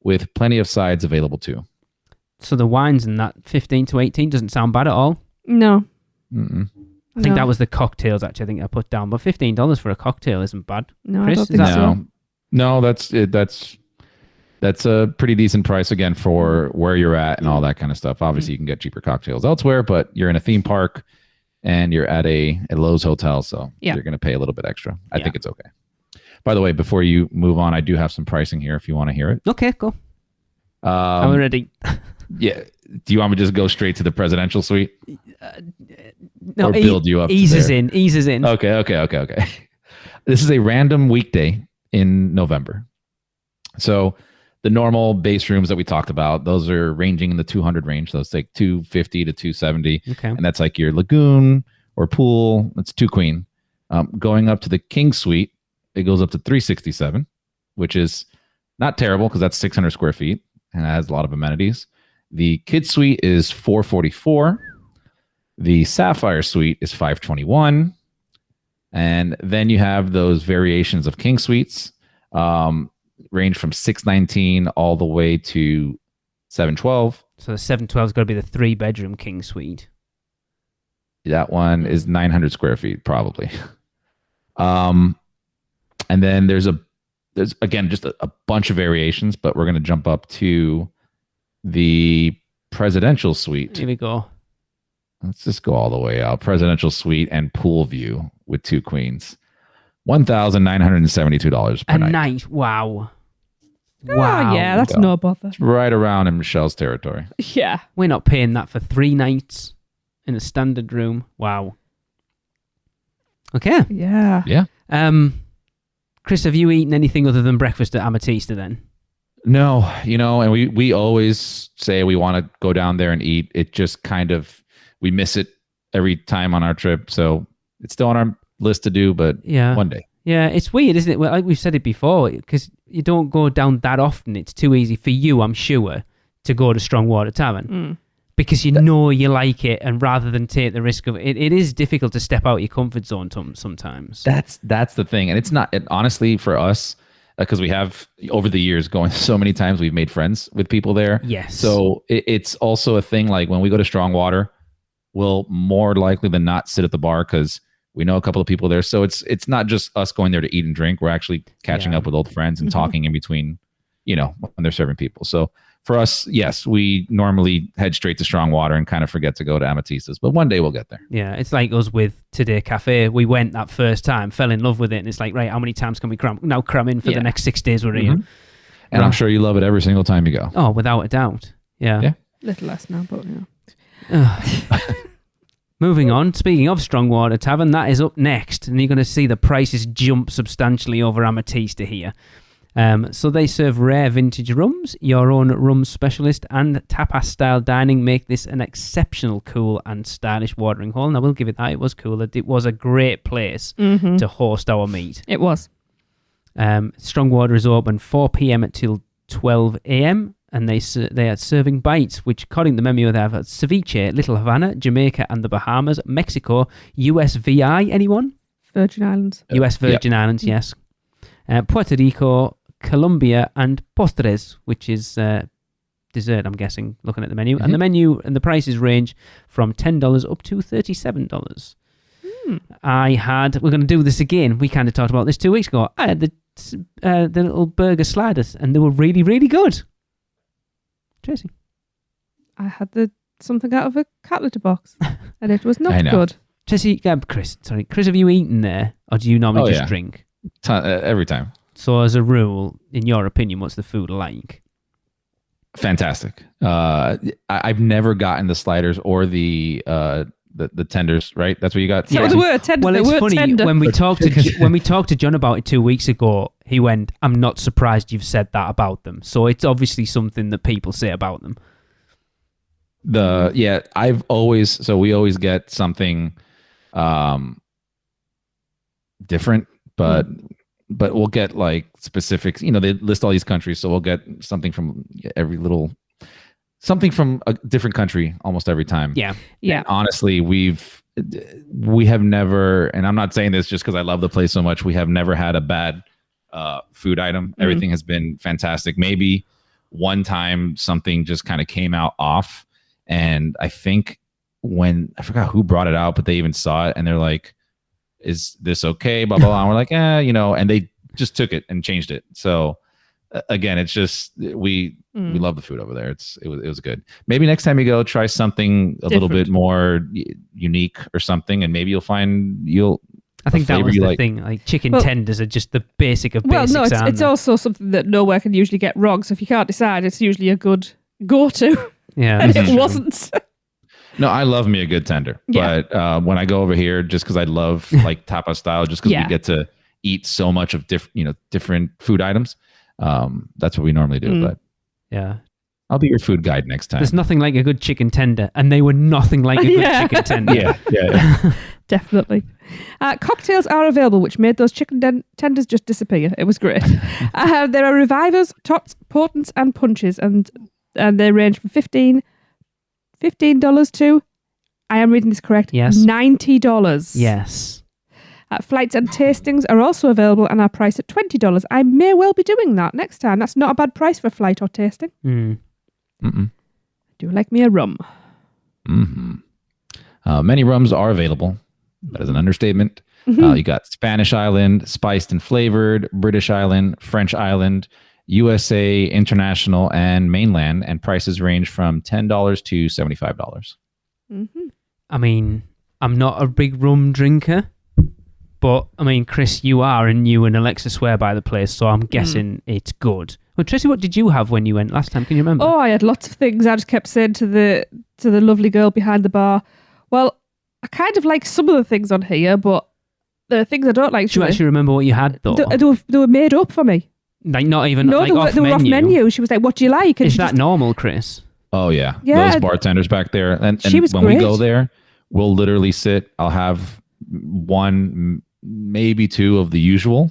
with plenty of sides available too. So the wines and that 15 to 18 doesn't sound bad at all. No. I think that was the cocktails, actually, I think I put down. But $15 for a cocktail isn't bad. No, Chris, I don't think so. No, that's a pretty decent price, again, for where you're at and all that kind of stuff. Obviously, you can get cheaper cocktails elsewhere, but you're in a theme park and you're at a Lowe's hotel, so you're going to pay a little bit extra. I think it's okay. By the way, before you move on, I do have some pricing here if you want to hear it. Okay, cool. I'm ready. Yeah. Do you want me to just go straight to the presidential suite? No, or build you up? Eases in. Okay. This is a random weekday in November. So the normal base rooms that we talked about, those are ranging in the 200 range. So it's like 250 to 270. Okay. And that's like your lagoon or pool. It's 2 queen. Going up to the king suite, it goes up to 367, which is not terrible because that's 600 square feet and it has a lot of amenities. The kid suite is 444. The Sapphire Suite is 521. And then you have those variations of king suites, range from 619 all the way to 712. So the 712 is going to be the 3-bedroom king suite. That one is 900 square feet, probably. And then there's again just a bunch of variations, but we're going to jump up to the presidential suite. Here we go. Let's just go all the way out. Presidential suite and pool view with 2 queens. $1,972 per night. Wow. Oh, yeah, that's no bother. It's right around in Michelle's territory. Yeah. We're not paying that for 3 nights in a standard room. Wow. Okay. Yeah. Yeah. Chris, have you eaten anything other than breakfast at Amatista then? No, and we always say we want to go down there and eat. It just kind of, we miss it every time on our trip. So it's still on our list to do, but one day. Yeah, it's weird, isn't it? Well, like we've said it before, because you don't go down that often. It's too easy for you, I'm sure, to go to Strongwater Tavern. Because you know you like it, and rather than take the risk of it, it is difficult to step out your comfort zone sometimes. That's the thing. And it's not, honestly, for us, because we have over the years going so many times, we've made friends with people there. Yes. So it's also a thing, like when we go to Strong Water, we'll more likely than not sit at the bar because we know a couple of people there. So it's not just us going there to eat and drink. We're actually catching up with old friends and talking in between, when they're serving people. So for us, yes, we normally head straight to Strong Water and kind of forget to go to Amatistas, but one day we'll get there. Yeah, it's like us with Today Cafe. We went that first time, fell in love with it, and it's like, right, how many times can we cram in for the next 6 days we're here? And I'm sure you love it every single time you go. Oh, without a doubt. Yeah. Little less now, but yeah. Moving on, speaking of Strong Water Tavern, that is up next, and you're going to see the prices jump substantially over Amatista here. So they serve rare vintage rums. Your own rum specialist and tapas-style dining make this an exceptional, cool and stylish watering hole. And I will give it that. It was cool. It was a great place to host our meet. It was. Strong Water is open 4 p.m. until 12 a.m. And they are serving bites, which according to the menu they have ceviche, Little Havana, Jamaica and the Bahamas, Mexico, USVI, anyone? Virgin Islands. US Virgin Islands, yes. Puerto Rico, Colombia and postres, which is dessert, I'm guessing, looking at the menu. And the menu and the prices range from $10 up to $37. We're going to do this again. We kind of talked about this 2 weeks ago. I had the little burger sliders and they were really, really good. Tracy? I had something out of a cat litter box and it was not good. Tracy, Chris, have you eaten there or do you normally just drink? Every time. So as a rule, in your opinion, what's the food like? Fantastic. I've never gotten the sliders or the tenders, right? That's what you got. Yeah, they were tender. Well, it's funny tender. when we talked to John about it 2 weeks ago. He went, "I'm not surprised you've said that about them." So it's obviously something that people say about them. We always get something different, but we'll get like specifics. They list all these countries, so we'll get something from something from a different country almost every time. Yeah. And honestly, we have never, and I'm not saying this just because I love the place so much, we have never had a bad food item. Everything has been fantastic. Maybe one time something just kind of came out off, and I think I forgot who brought it out, but they even saw it and they're like, "Is this okay?" Blah blah blah. And we're like, and they just took it and changed it. So again, it's just we love the food over there. It was good. Maybe next time you go, try something a little bit more unique or something, and maybe I think that was the thing. Like chicken tenders are just the basic of basics. Well, no, it's also something that nowhere can usually get wrong. So if you can't decide, it's usually a good go-to. Yeah, and it wasn't. No, I love me a good tender. Yeah. But when I go over here, just because I love like tapas style, just because we get to eat so much of different food items, that's what we normally do. But yeah, I'll be your food guide next time. There's nothing like a good chicken tender, and they were nothing like a good chicken tender. Yeah. Definitely. Cocktails are available, which made those chicken tenders just disappear. It was great. There are revivers, tots, portents, and punches, and they range from $15 to, I am reading this correct, yes, $90. Yes. Flights and tastings are also available and are priced at $20. I may well be doing that next time. That's not a bad price for a flight or tasting. I do like me a rum. Many rums are available. That is an understatement. You got Spanish Island, spiced and flavored, British Island, French Island, USA, International, and Mainland, and prices range from $10 to $75. I mean, I'm not a big rum drinker, but I mean, Chris, you are, and you and Alexa swear by the place, so I'm guessing it's good. Well, Tracy, what did you have when you went last time? Can you remember? Oh, I had lots of things. I just kept saying to the lovely girl behind the bar, well, I kind of like some of the things on here, but there are things I don't like. Do you actually remember what you had, though? They were made up for me. Like, not even they were off menu. She was like, what do you like? And is that normal, Chris? Oh, yeah. Those bartenders back there. And she was when great. we go there, we'll literally sit. I'll have one, maybe two of the usual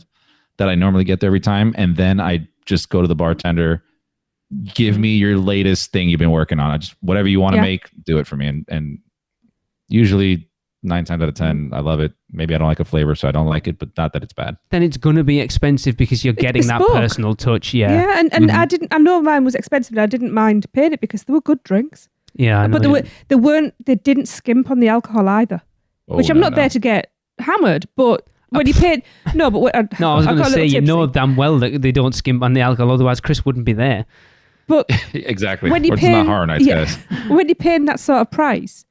that I normally get there every time. And then I just go to the bartender, give me your latest thing you've been working on. Whatever you want to make, do it for me. And usually 9 times out of 10, I love it. Maybe I don't like a flavor, so I don't like it, but not that it's bad. Then it's going to be expensive because you're getting that personal touch. Yeah. Yeah, and I know mine was expensive, but I didn't mind paying it because they were good drinks. Yeah, I know. But they didn't skimp on the alcohol either, which I'm not there to get hammered, but when you paid, I was going to say, you know damn well that they don't skimp on the alcohol, otherwise Chris wouldn't be there. But exactly. It's not horror nights, guys. When you're paying that sort of price,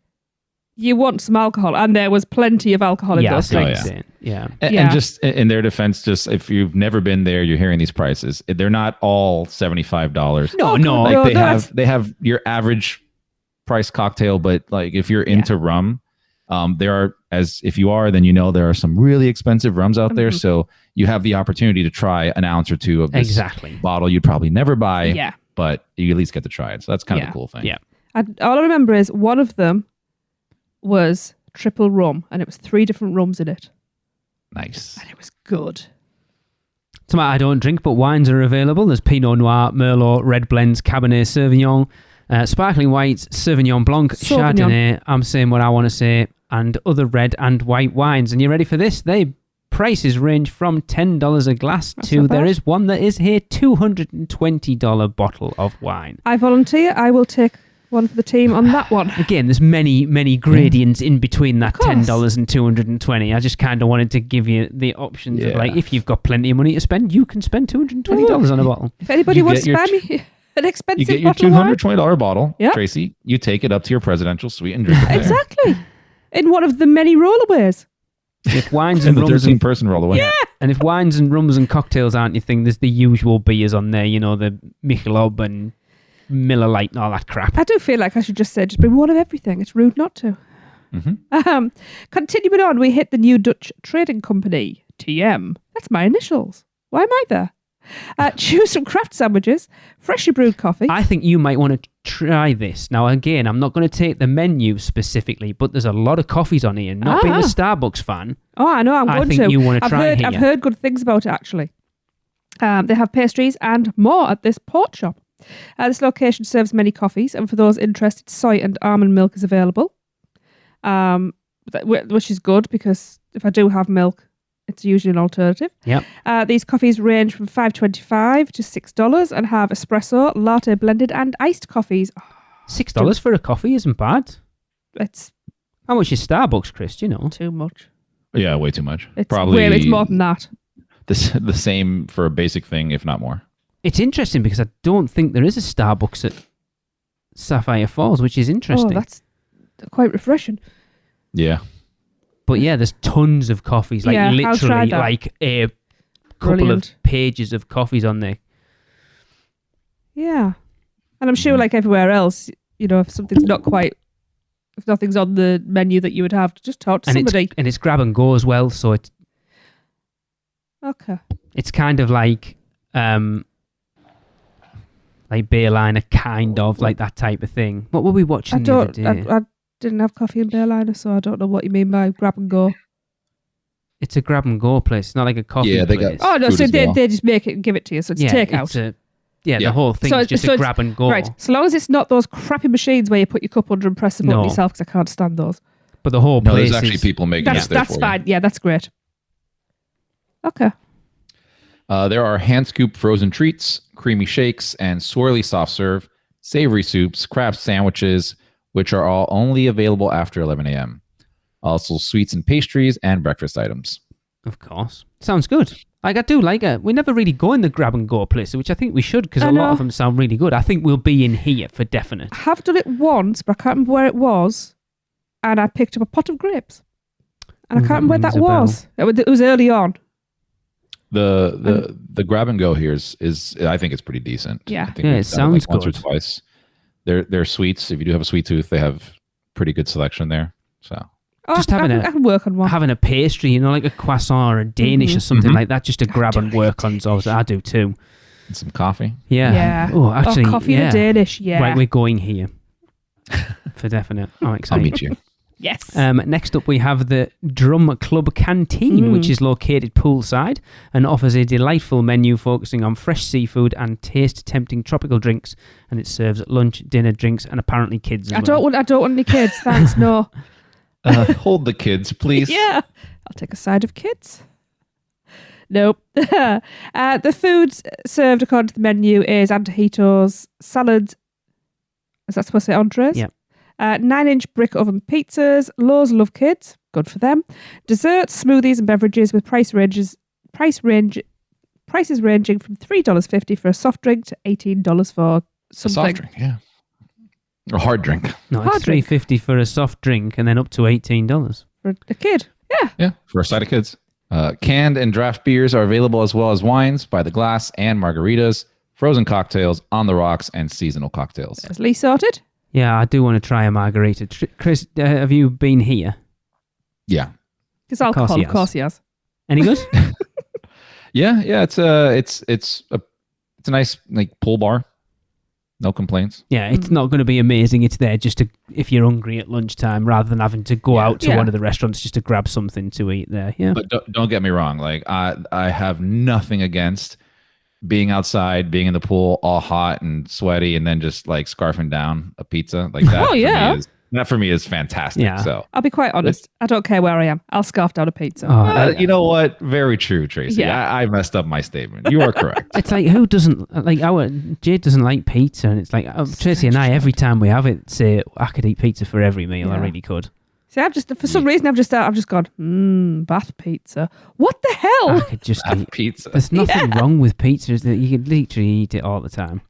you want some alcohol, and there was plenty of alcohol in those drinks. And just in their defense, just if you've never been there, you're hearing these prices. They're not all $75. No. Like they have your average price cocktail, but like if you're into rum, there are, as if you are, then there are some really expensive rums out there. So you have the opportunity to try an ounce or two of this bottle you'd probably never buy, but you at least get to try it. So that's kind of the cool thing. Yeah. All I remember is one of them was triple rum, and it was 3 different rums in it. Nice. And it was good. So I don't drink, but wines are available. There's Pinot Noir, Merlot, red blends, Cabernet Sauvignon, sparkling whites, Sauvignon Blanc, Chardonnay. I'm saying what I want to say, and other red and white wines. And you ready for this? They prices range from $10 a glass to there is one that is here $220 bottle of wine. I volunteer. I will take one for the team on that one. Again, there's many gradients in between that $10 and $220. I just kind of wanted to give you the options of like, if you've got plenty of money to spend, you can spend $220 on a bottle. If anybody wants to buy me an expensive bottle, you get your $220 bottle, Tracy. You take it up to your presidential suite and drink it there. Exactly. In one of the many rollaways. If wines and the rums 13-person rollaway. And if wines and rums and cocktails aren't your thing, there's the usual beers on there. The Michelob and Miller Lite and all that crap. I do feel like I should just bring one of everything. It's rude not to. Continuing on, we hit the new Dutch trading company, TM. That's my initials. Why am I there? Choose some craft sandwiches, freshly brewed coffee. I think you might want to try this. Now, again, I'm not going to take the menu specifically, but there's a lot of coffees on here. Not being a Starbucks fan. Oh, I know. I think you want to try here. I've heard good things about it, actually. They have pastries and more at this port shop. This location serves many coffees, and for those interested, soy and almond milk is available, which is good because if I do have milk, it's usually an alternative. Yep. These coffees range from $5.25 to $6 and have espresso, latte blended, and iced coffees. $6 for a coffee isn't bad. It's how much is Starbucks, Chris? Do you know? Too much. Yeah, way too much. It's probably more than that. The same for a basic thing, if not more. It's interesting because I don't think there is a Starbucks at Sapphire Falls, which is interesting. Oh, that's quite refreshing. Yeah. But yeah, there's tons of coffees, like literally like a couple of pages of coffees on there. Yeah. And I'm sure like everywhere else, if something's if nothing's on the menu that you would have, to just talk to somebody. And it's grab and go as well, so it's... Okay. It's kind of like Beerliner, kind of like that type of thing. What were we watching the other day? I didn't have coffee in Beerliner, so I don't know what you mean by grab and go. It's a grab and go place. It's not like a coffee place. So they just make it and give it to you, so it's takeout. The whole thing is just a grab and go. Right, so long as it's not those crappy machines where you put your cup under and press the button yourself, because I can't stand those. But the whole place there's actually people making it there. That's fine. Yeah, that's great. Okay. There are hand-scooped frozen treats, creamy shakes, and swirly soft serve, savory soups, craft sandwiches, which are all only available after 11 a.m. Also, sweets and pastries and breakfast items. Of course. Sounds good. Like, I do like it. We never really go in the grab and go places, which I think we should, because a lot of them sound really good. I think we'll be in here for definite. I have done it once, but I can't remember where it was, and I picked up a pot of grapes. And I can't remember where that was. It was early on. The grab and go here is I think it's pretty decent. Yeah. I think it sounds good. Once or twice. They're sweets. If you do have a sweet tooth, they have pretty good selection there. So just I can work on one. Having a pastry, like a croissant or a Danish or something like that, just to grab and work on. I do too. And some coffee. Yeah. Oh, actually, coffee and a Danish. Yeah. Right, we're going here for definite. I'm excited. I'll meet you. Yes. Next up, we have the Drum Club Canteen, which is located poolside and offers a delightful menu focusing on fresh seafood and taste-tempting tropical drinks. And it serves lunch, dinner, drinks, and apparently kids as well. I don't want any kids. Thanks. No. Hold the kids, please. Yeah. I'll take a side of kids. Nope. The food served according to the menu is antojitos, salads. Is that supposed to say entrees? Yeah. 9-inch brick oven pizzas. Lowe's love kids. Good for them. Desserts, smoothies, and beverages with prices ranging from $3.50 for a soft drink to $18 for something. A soft drink, yeah. Or hard drink. No, it's $3.50 for a soft drink and then up to $18. For a kid. Yeah. Yeah, for a side of kids. Canned and draft beers are available as well as wines by the glass and margaritas, frozen cocktails, on the rocks, and seasonal cocktails. Is Lee sorted? Yeah, I do want to try a margarita. Chris, have you been here? Yeah. It's alcohol, of course he has. Any good? Yeah. It's a nice like pool bar. No complaints. Yeah, it's not going to be amazing. It's there just to if you're hungry at lunchtime, rather than having to go out to one of the restaurants just to grab something to eat there. Yeah, but don't get me wrong. Like I have nothing against being outside, being in the pool, all hot and sweaty, and then just like scarfing down a pizza like that. Oh yeah. That for me is fantastic. Yeah. So I'll be quite honest. I don't care where I am. I'll scarf down a pizza. you know what? Very true, Tracy. Yeah. I messed up my statement. You are correct. It's like who doesn't like Jade doesn't like pizza, and it's like Tracy and I every time we have it say I could eat pizza for every meal. I really could. See, I've just for some reason I've just gone bath pizza. What the hell? I could just eat pizza. There's nothing wrong with pizza. Is that you could literally eat it all the time.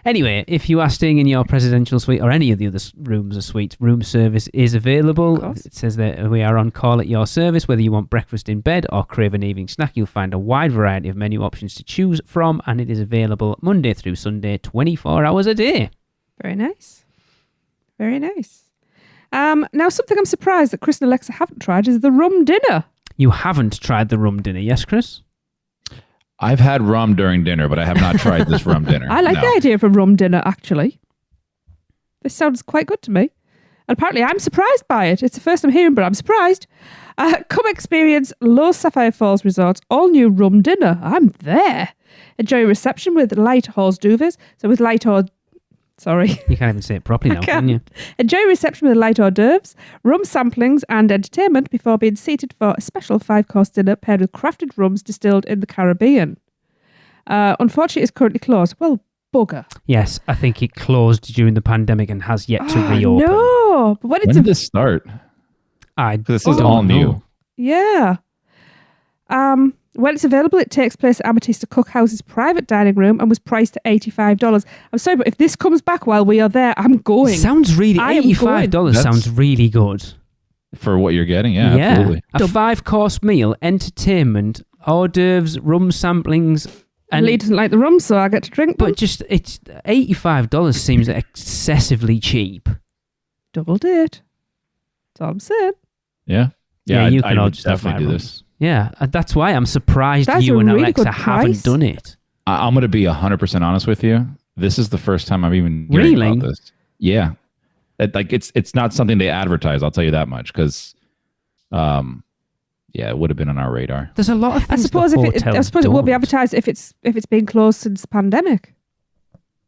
Anyway, if you are staying in your presidential suite or any of the other rooms or suites, room service is available. It says that we are on call at your service. Whether you want breakfast in bed or crave an evening snack, you'll find a wide variety of menu options to choose from, and it is available Monday through Sunday, 24 hours a day. Very nice. Very nice. Now, something I'm surprised that Chris and Alexa haven't tried is the rum dinner. You haven't tried the rum dinner, yes, Chris? I've had rum during dinner, but I have not tried this rum dinner. I like the idea of a rum dinner, actually. This sounds quite good to me. And apparently I'm surprised by it. It's the first I'm hearing, but I'm surprised. Come experience Lowe's Sapphire Falls Resort's all-new rum dinner. I'm there. Enjoy a reception with light hors d'oeuvres. So with light hors... Sorry. You can't even say it properly now, can you? Enjoy a reception with light hors d'oeuvres, rum samplings and entertainment before being seated for a special 5-course dinner paired with crafted rums distilled in the Caribbean. Unfortunately, it's currently closed. Well, bugger. Yes, I think it closed during the pandemic and has yet to reopen. No, but when did this start? This is all new. Yeah. When it's available, it takes place at Amethyst Cookhouse's private dining room and was priced at $85. I'm sorry, but if this comes back while we are there, I'm going. Sounds really... $85 sounds really good. For what you're getting, yeah. Absolutely. A 5-course meal, entertainment, hors d'oeuvres, rum samplings... And Lee doesn't like the rum, so I get to drink them. But just, it's $85 seems excessively cheap. Double date. That's all I'm saying. Yeah. Yeah, you can I all would just definitely do this. Yeah, that's why I'm surprised That's you a and really Alexa good haven't price. done it. I'm going to be 100% honest with you. This is the first time I've even hearing Really? about this. Yeah. It's not something they advertise, I'll tell you that much, because it would have been on our radar. There's a lot of things I suppose it won't be advertised if it's been closed since the pandemic.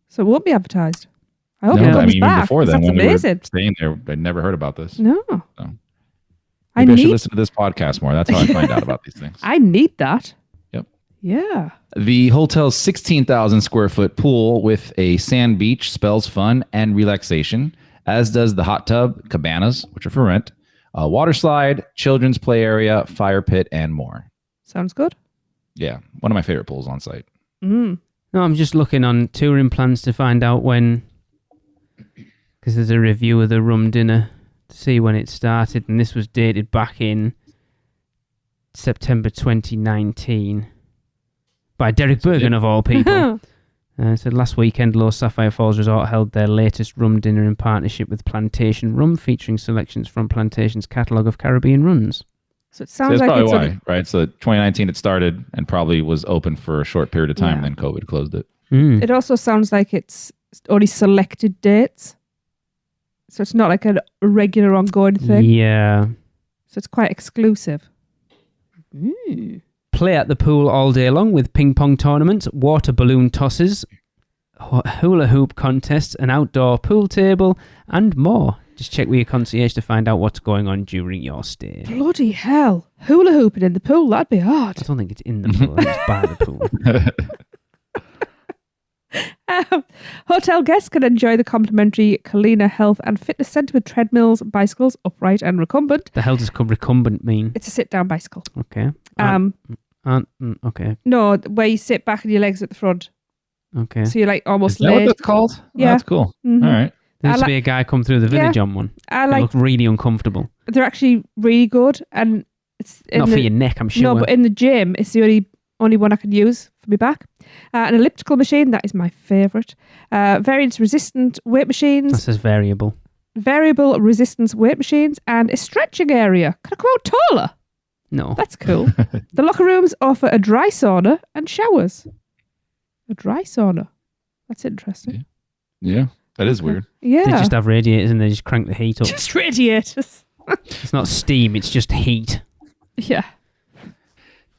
So it won't be advertised. I hope it comes even back. Before then, That's when amazing. we were staying there, I'd never heard about this. No. So. Maybe I should listen to this podcast more. That's how I find out about these things. I need that. Yep. Yeah. The hotel's 16,000 square foot pool with a sand beach spells fun and relaxation, as does the hot tub, cabanas, which are for rent, a water slide, children's play area, fire pit, and more. Sounds good. Yeah. One of my favorite pools on site. Mm. No, I'm just looking on touring plans to find out when, because there's a review of the rum dinner to see when it started, and this was dated back in September 2019 by Derek Bergen of all people. Said last weekend, Lowe's Sapphire Falls Resort held their latest rum dinner in partnership with Plantation Rum, featuring selections from Plantation's catalogue of Caribbean runs. So it sounds that's like probably it's why, right? So 2019 it started and probably was open for a short period of time, and then COVID closed it. It also sounds like it's only selected dates. So it's not like a regular ongoing thing. Yeah. So it's quite exclusive. Play at the pool all day long with ping pong tournaments, water balloon tosses, hula hoop contests, an outdoor pool table, and more. Just check with your concierge to find out what's going on during your stay. Bloody hell. Hula hooping in the pool, that'd be hard. I don't think it's in the pool. I think it's by the pool. Hotel guests can enjoy the complimentary Kalina Health and Fitness Centre with treadmills, bicycles, upright and recumbent. The hell does recumbent mean? It's a sit-down bicycle. Okay. Okay. No, where you sit back and your legs at the front. Okay. So you're like almost Is that what laid. that's called? Yeah. Oh, that's cool. Mhm. All right. There used to be a guy come through the village on one. I It like. looked really uncomfortable. They're actually really good, and it's in Not for your neck, I'm sure. No, but in the gym, it's the only one I can use for my back. An elliptical machine, that is my favourite. Variance-resistant weight That machines, says variable. variable resistance weight machines, and a stretching area. Can I come out taller? No. That's cool. The locker rooms offer a dry sauna and showers. A dry sauna. That's interesting. Yeah, that is weird. Yeah. They just have radiators and they just crank the heat up. Just radiators. It's not steam, it's just heat. Yeah.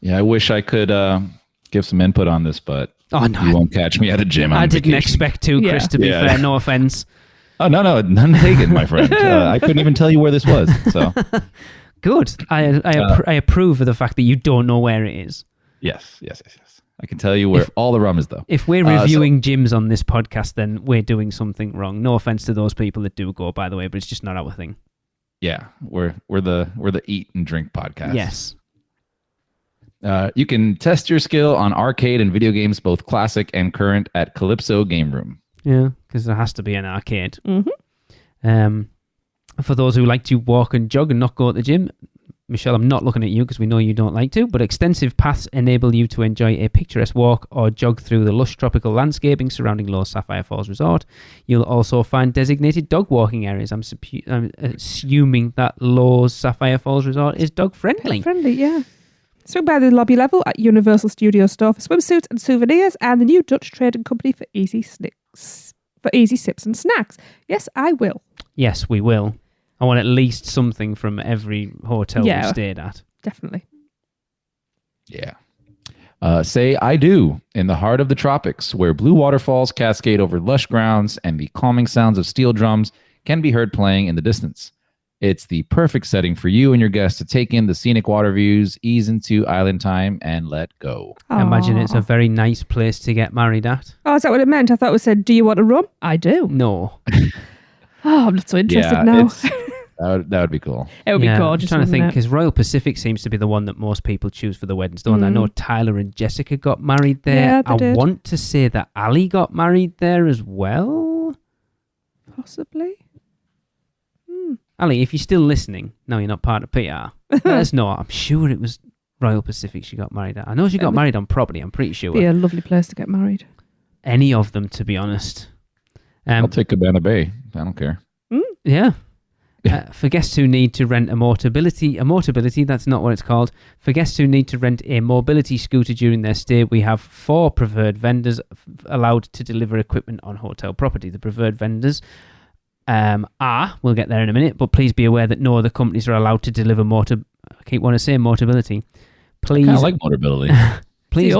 Yeah, I wish I could give some input on this, but Oh, no. you won't catch me at a gym. I on didn't vacation. expect to, Chris, to be Yeah. fair. No offense. Oh, no, none taken, my friend. I couldn't even tell you where this was. So, Good. I approve of the fact that you don't know where it is. yes. I can tell you where all the rum is, though. If we're reviewing gyms on this podcast, then we're doing something wrong. No offense to those people that do go, by the way, but it's just not our thing. Yeah, we're the eat and drink podcast. Yes. You can test your skill on arcade and video games, both classic and current, at Calypso Game Room. Yeah, because there has to be an arcade. Mm-hmm. For those who like to walk and jog and not go to the gym, Michelle, I'm not looking at you because we know you don't like to, but extensive paths enable you to enjoy a picturesque walk or jog through the lush tropical landscaping surrounding Lowe's Sapphire Falls Resort. You'll also find designated dog walking areas. I'm assuming that Lowe's Sapphire Falls Resort is dog friendly. Friendly, yeah. Swing by the lobby level at Universal Studio Store for swimsuits and souvenirs, and the new Dutch trading company for easy sips and snacks. Yes, I will. Yes, we will. I want at least something from every hotel we've stayed at. Definitely. Yeah. Say I do in the heart of the tropics, where blue waterfalls cascade over lush grounds and the calming sounds of steel drums can be heard playing in the distance. It's the perfect setting for you and your guests to take in the scenic water views, ease into island time, and let go. I imagine it's a very nice place to get married at. Oh, is that what it meant? I thought it said, do you want a rum? I do. No. Oh, I'm not so interested now. That would be cool. It would be gorgeous. I'm trying to think, wouldn't it? because Royal Pacific seems to be the one that most people choose for the weddings, don't they? I know Tyler and Jessica got married there. Yeah, they I did. want to say that Ali got married there as well. Possibly. Ali, if you're still listening, no, you're not part of PR, let us know. I'm sure it was Royal Pacific she got married at. I know she got married on property, I'm pretty sure. Be a lovely place to get married. Any of them, to be honest. I'll take Cabana Bay. I don't care. Yeah. For guests who need to rent a mobility, that's not what it's called. For guests who need to rent a mobility scooter during their stay, we have 4 preferred vendors allowed to deliver equipment on hotel property. The preferred vendors we'll get there in a minute, but please be aware that no other companies are allowed to deliver I keep wanting to say mobility. Please, I like mobility. Please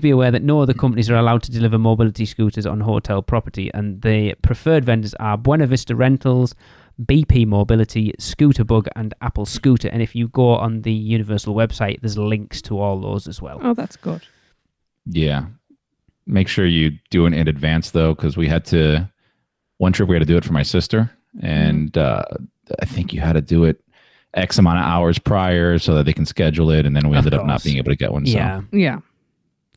be aware that no other companies are allowed to deliver mobility scooters on hotel property, and the preferred vendors are Buena Vista Rentals, BP Mobility, Scooter Bug, and Apple Scooter. And if you go on the Universal website, there's links to all those as well. Oh, that's good. Yeah. Make sure you do it in advance, though, because one trip we had to do it for my sister, and I think you had to do it X amount of hours prior so that they can schedule it, and then we ended up not being able to get one. So. Yeah.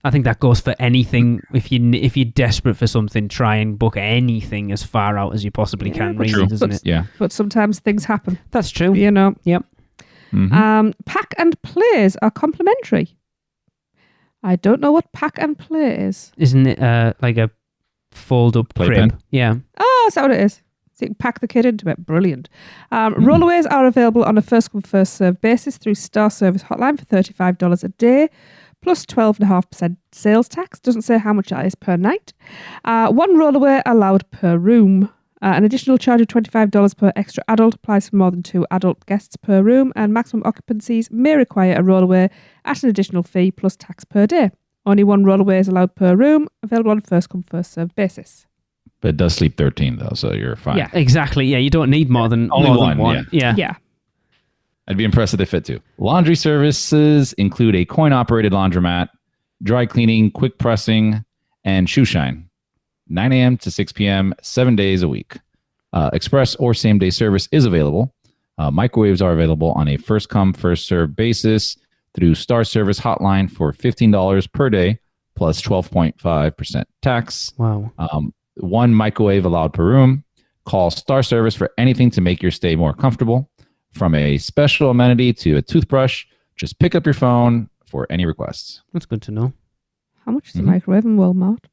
I think that goes for anything. If you're desperate for something, try and book anything as far out as you possibly can, really, doesn't it? Yeah. But sometimes things happen. That's true. You know. Yep. Mm-hmm. Pack and plays are complimentary. I don't know what pack and play is. Isn't it like a fold-up crib? Yeah. Oh, is that what it is? So you can pack the kid into it. Brilliant. Rollaways are available on a first-come, first-served basis through Star Service Hotline for $35 a day, plus 12.5% sales tax. Doesn't say how much that is per night. 1 rollaway allowed per room. An additional charge of $25 per extra adult applies for more than 2 adult guests per room, and maximum occupancies may require a rollaway at an additional fee plus tax per day. Only 1 rollaway is allowed per room, available on a first-come, first-served basis. But it does sleep 13 though, so you're fine. Yeah. Exactly. Yeah, you don't need more than one. Yeah. Yeah. I'd be impressed if they fit too. Laundry services include a coin-operated laundromat, dry cleaning, quick pressing, and shoe shine. 9 a.m. to 6 p.m., 7 days a week. Express or same-day service is available. Microwaves are available on a first-come, first-served basis through Star Service Hotline for $15 per day, plus 12.5% tax. Wow. One microwave allowed per room. Call Star Service for anything to make your stay more comfortable. From a special amenity to a toothbrush, just pick up your phone for any requests. That's good to know. How much is a microwave in Walmart?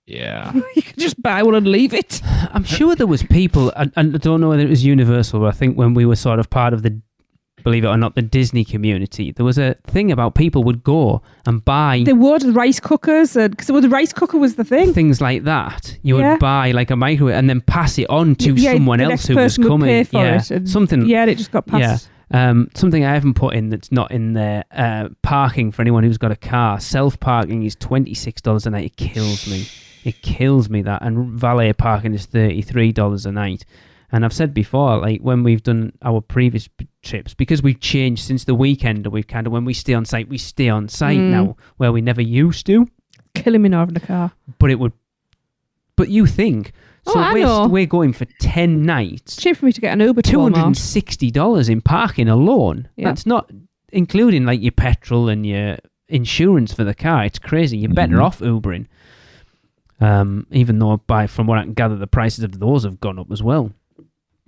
Yeah. You can just buy one and leave it. I'm sure there was people, and I don't know whether it was Universal, but I think when we were sort of part of the, believe it or not, the Disney community, there was a thing about people would go and buy... They would, rice cookers, because the rice cooker was the thing. Things like that. You would buy like a microwave and then pass it on to someone else who was coming. Pay for it something. Yeah, and it just got passed. Yeah. Something I haven't put in that's not in there. Parking for anyone who's got a car. Self-parking is $26 a night. It kills me. It kills me that. And valet parking is $33 a night. And I've said before, like when we've done our previous trips, because we've changed since the weekend, we've kind of, when we stay on site now, where we never used to. Killing me now in the car. But you think, we're going for 10 nights. It's cheap for me to get an Uber to Walmart. $260 in parking alone. Yeah. That's not including like your petrol and your insurance for the car. It's crazy. You're better off Ubering. Even though from what I can gather, the prices of those have gone up as well.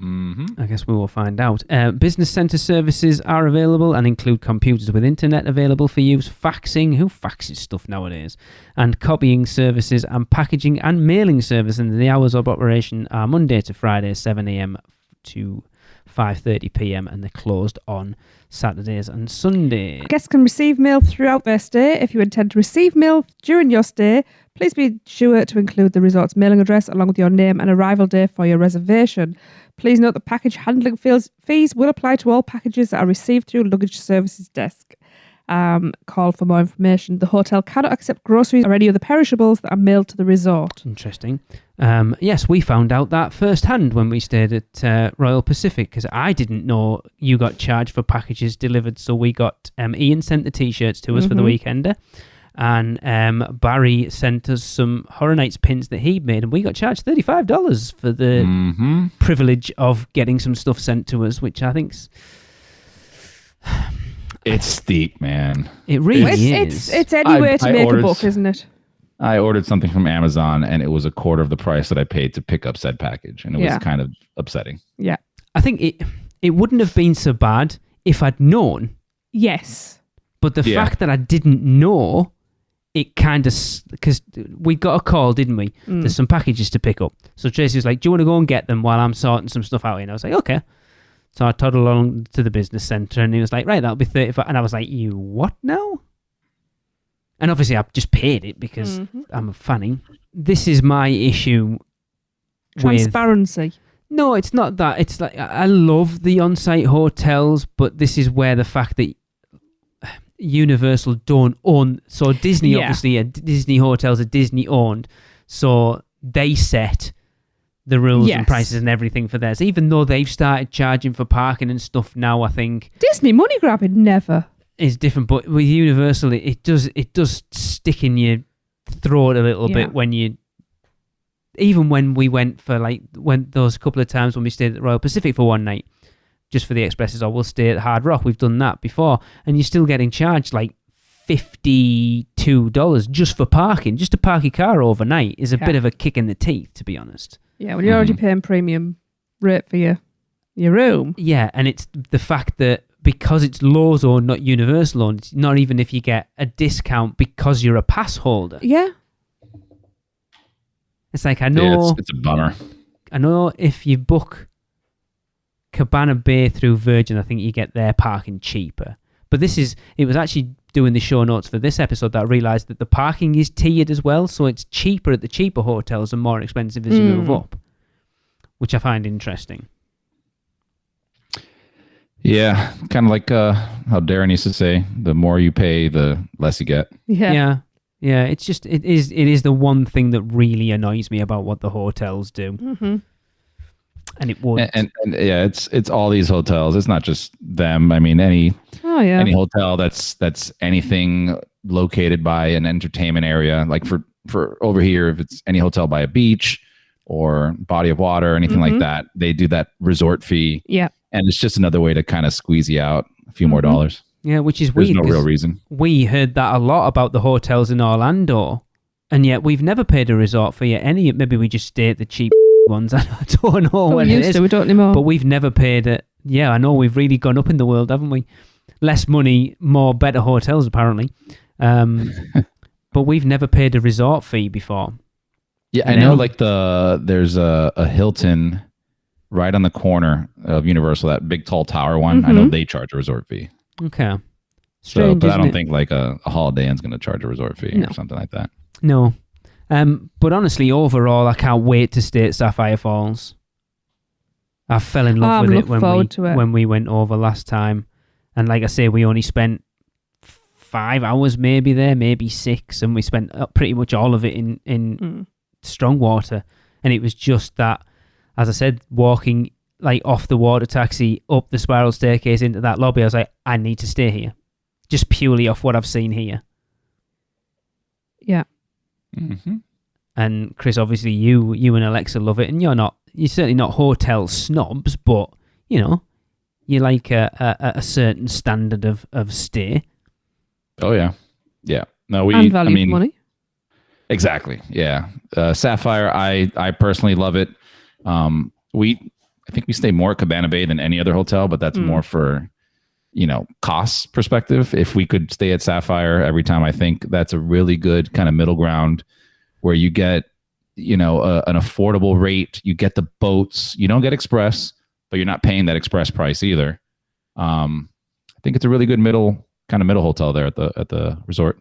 I guess we will find out. Business centre services are available and include computers with internet available for use, faxing, who faxes stuff nowadays, and copying services and packaging and mailing service. And the hours of operation are Monday to Friday, 7 a.m. to 5:30 p.m. and they're closed on Saturdays and Sundays. Guests can receive mail throughout their stay. If you intend to receive mail during your stay, please be sure to include the resort's mailing address along with your name and arrival day for your reservation. Please note that package handling fees will apply to all packages that are received through luggage services desk. Call for more information. The hotel cannot accept groceries or any other perishables that are mailed to the resort. Interesting. Yes, we found out that firsthand when we stayed at Royal Pacific, because I didn't know you got charged for packages delivered. So we got Ian sent the T-shirts to us for the weekender. And Barry sent us some Horror Nights pins that he'd made, and we got charged $35 for the privilege of getting some stuff sent to us, which I think's... It's steep, man. It really is. It's any way to make a book, isn't it? I ordered something from Amazon, and it was a quarter of the price that I paid to pick up said package, and it was kind of upsetting. Yeah. I think it wouldn't have been so bad if I'd known. Yes. But the fact that I didn't know... It kind of, because we got a call, didn't we? There's some packages to pick up. So Tracy was like, do you want to go and get them while I'm sorting some stuff out? And I was like, okay. So I toddled along to the business centre and he was like, right, that'll be 35. And I was like, you what now? And obviously I just paid it because I'm a fanny. This is my issue Transparency. No, it's not that. It's like, I love the on-site hotels, but this is where the fact that Universal don't own, so Disney obviously, Disney hotels are Disney owned, so they set the rules and prices and everything for theirs. Even though they've started charging for parking and stuff now, I think Disney money grabbing never is different. But with Universal, it does stick in your throat a little bit when you. Even when we went for those couple of times when we stayed at Royal Pacific for one night. Just for the expresses, or we'll stay at Hard Rock. We've done that before. And you're still getting charged like $52 just for parking. Just to park your car overnight is a bit of a kick in the teeth, to be honest. Yeah, when you're already paying premium rate for your room. Yeah, and it's the fact that because it's Lowe's owned, not Universal owned, it's not even if you get a discount because you're a pass holder. Yeah. It's like, I know... Yeah, it's a bummer. I know if you book Cabana Bay through Virgin, I think you get their parking cheaper. But it was actually doing the show notes for this episode that I realised that the parking is tiered as well, so it's cheaper at the cheaper hotels and more expensive as you move up, which I find interesting. Yeah, kind of like how Darren used to say, the more you pay, the less you get. Yeah. Yeah, it's just it is the one thing that really annoys me about what the hotels do. Mm-hmm. And it would. And yeah, it's all these hotels. It's not just them. I mean, any hotel that's anything located by an entertainment area, like for over here, if it's any hotel by a beach or body of water or anything like that, they do that resort fee. Yeah. And it's just another way to kind of squeeze you out a few more dollars. Yeah, which is There's weird. no real reason. We heard that a lot about the hotels in Orlando, and yet we've never paid a resort fee at any. Maybe we just stay at the cheap ones. I don't know what it is. We don't anymore. But we've never paid it. Yeah, I know we've really gone up in the world, haven't we? Less money, more better hotels, apparently. But we've never paid a resort fee before. Yeah, I know. Like there's a Hilton right on the corner of Universal, that big tall tower one. I know they charge a resort fee. Okay. Strange, but I don't think like a Holiday Inn's going to charge a resort fee or something like that. No. But honestly, overall, I can't wait to stay at Sapphire Falls. I fell in love with it when we went over last time. And like I say, we only spent 5 hours maybe there, maybe 6. And we spent pretty much all of it in Strongwater. And it was just that, as I said, walking like off the water taxi, up the spiral staircase into that lobby, I was like, I need to stay here. Just purely off what I've seen here. Yeah. Mm-hmm. And Chris, obviously you and Alexa love it, and you're certainly not hotel snobs, but you like a certain standard of stay. Oh yeah. Yeah. No, and value for money. Exactly. Yeah. Sapphire, I personally love it. I think we stay more at Cabana Bay than any other hotel, but that's more for, costs perspective. If we could stay at Sapphire every time, I think that's a really good kind of middle ground where you get, an affordable rate. You get the boats. You don't get express, but you're not paying that express price either. I think it's a really good middle hotel there at the resort.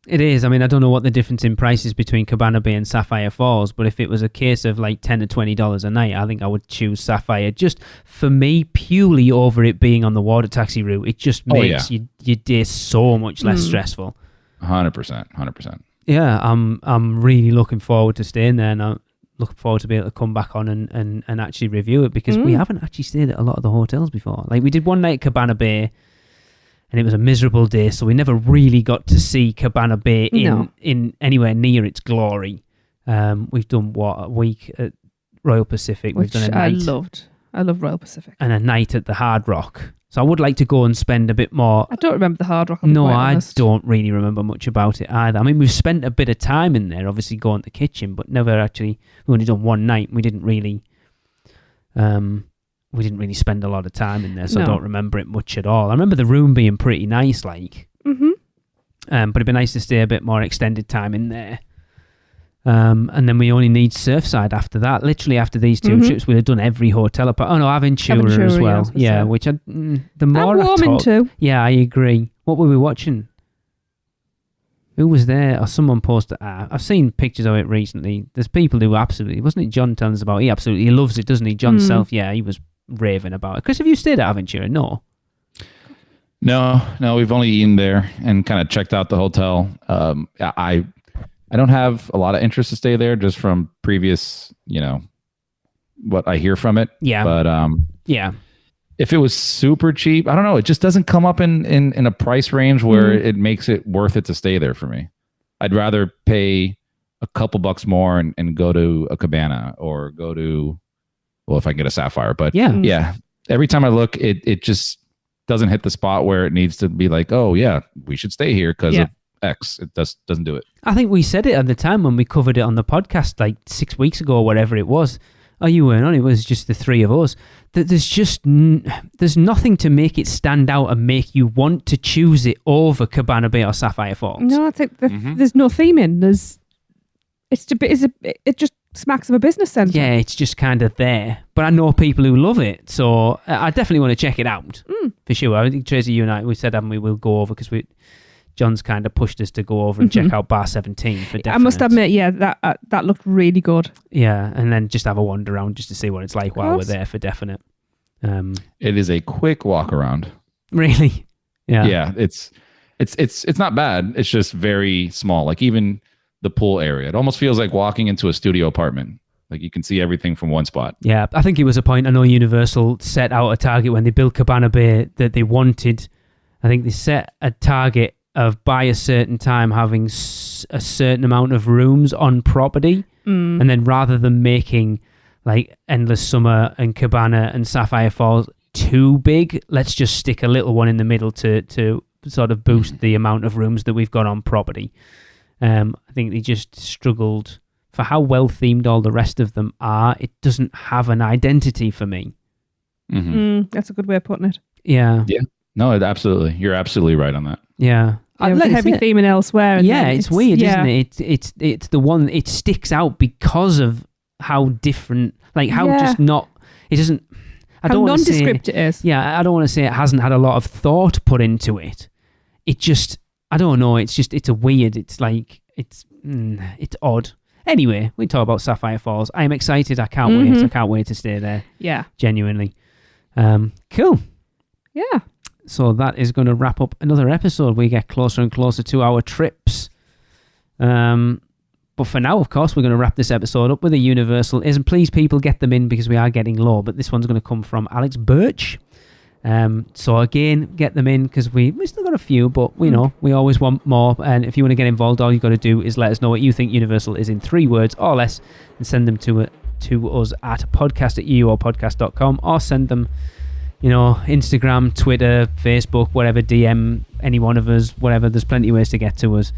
It is. I mean, I don't know what the difference in price is between Cabana Bay and Sapphire Falls, but if it was a case of like $10 to $20 a night, I think I would choose Sapphire. Just for me, purely over it being on the water taxi route, it just makes your day so much less stressful. 100%. Yeah, I'm really looking forward to staying there, and I'm looking forward to be able to come back on and actually review it, because we haven't actually stayed at a lot of the hotels before. Like we did one night at Cabana Bay, and it was a miserable day, so we never really got to see Cabana Bay in anywhere near its glory. We've done a week at Royal Pacific. Which we've done a night. I love Royal Pacific. And a night at the Hard Rock. So I would like to go and spend a bit more. I don't remember the Hard Rock. No, I don't really remember much about it either. I mean, we've spent a bit of time in there, obviously going to the kitchen, but never actually. We only done one night. We didn't really spend a lot of time in there, so I don't remember it much at all. I remember the room being pretty nice, like. Mm-hmm. But it'd be nice to stay a bit more extended time in there. And then we only need Surfside after that. Literally after these two trips, we'd have done every hotel apart. Oh no, Aventura as well. Yeah, which the more I talk, too. Yeah, I agree. What were we watching? Who was there? Or someone posted. I've seen pictures of it recently. There's people who absolutely, wasn't it John telling us about? He absolutely loves it, doesn't he? John Self, yeah, he was raving about it. Chris, have you stayed at Aventura? No, we've only eaten there and kind of checked out the hotel. I don't have a lot of interest to stay there, just from previous, what I hear from it. Yeah. But yeah, if it was super cheap, I don't know. It just doesn't come up in a price range where it makes it worth it to stay there for me. I'd rather pay a couple bucks more and go to a Cabana or go to, well, if I can get a Sapphire. But yeah, every time I look, it just doesn't hit the spot where it needs to be like, oh yeah, we should stay here because of X. It doesn't do it. I think we said it at the time when we covered it on the podcast like 6 weeks ago or whatever it was. Oh, you weren't on. It was just the three of us. There's nothing to make it stand out and make you want to choose it over Cabana Bay or Sapphire Falls. No, I think there's no theming. It just smacks of a business centre. Yeah, it's just kind of there. But I know people who love it, so I definitely want to check it out for sure. I think Tracy, you and I, we said, haven't we? We'll go over because John's kind of pushed us to go over and check out Bar 17 for definite. I must admit, that looked really good. Yeah, and then just have a wander around just to see what it's like while we're there for definite. It is a quick walk around. Really? Yeah. Yeah, It's not bad. It's just very small. Like even the pool area, it almost feels like walking into a studio apartment. Like you can see everything from one spot. Yeah, I think it was a point. I know Universal set out a target when they built Cabana Bay that they wanted. I think they set a target of by a certain time having a certain amount of rooms on property, and then rather than making like Endless Summer and Cabana and Sapphire Falls too big, let's just stick a little one in the middle to sort of boost the amount of rooms that we've got on property. I think they just struggled for how well themed all the rest of them are. It doesn't have an identity for me. That's a good way of putting it. Yeah. Yeah. No, absolutely. You're absolutely right on that. Yeah. Like heavy theming elsewhere. Yeah, it's weird, isn't it? It's the one, it sticks out because of how different, like how just not, it doesn't, I don't want to say, nondescript it is. Yeah, I don't want to say it hasn't had a lot of thought put into it. It just, I don't know, it's a weird, it's like, it's odd. Anyway, we talk about Sapphire Falls. I'm excited. I can't wait. I can't wait to stay there. Yeah. Genuinely. Cool. Yeah. So that is going to wrap up another episode. We get closer and closer to our trips. But for now, of course, we're going to wrap this episode up with a Universal is. And please, people, get them in because we are getting low. But this one's going to come from Alex Birch. So again, get them in because we still got a few, but we know we always want more. And if you want to get involved, all you got to do is let us know what you think Universal is in 3 words or less, and send them to us at podcast@uuopodcast.com, or send them, Instagram, Twitter, Facebook, whatever, DM any one of us, whatever. There's plenty of ways to get to us.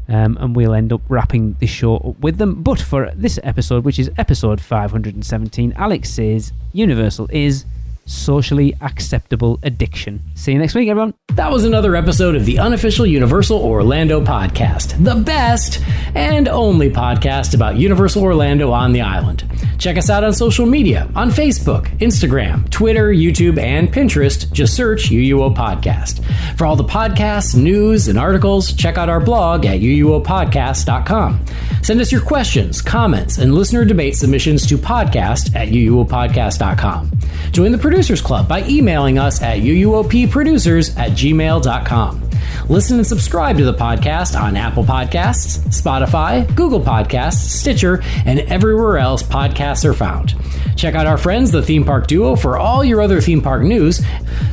And we'll end up wrapping the show up with them. But for this episode, which is episode 517, Alex says Universal is socially acceptable addiction. See you next week, everyone. That was another episode of the Unofficial Universal Orlando Podcast, the best and only podcast about Universal Orlando on the island. Check us out on social media, on Facebook, Instagram, Twitter, YouTube, and Pinterest. Just search UUO Podcast. For all the podcasts, news, and articles, check out our blog at uuopodcast.com. Send us your questions, comments, and listener debate submissions to podcast@uuopodcast.com. Join the Producers Club by emailing us at uuopproducers@gmail.com. Listen and subscribe to the podcast on Apple Podcasts, Spotify, Google Podcasts, Stitcher, and everywhere else podcasts are found. Check out our friends, the Theme Park Duo, for all your other theme park news.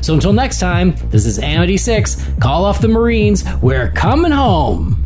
So until next time, this is Amity 6. Call off the Marines. We're coming home.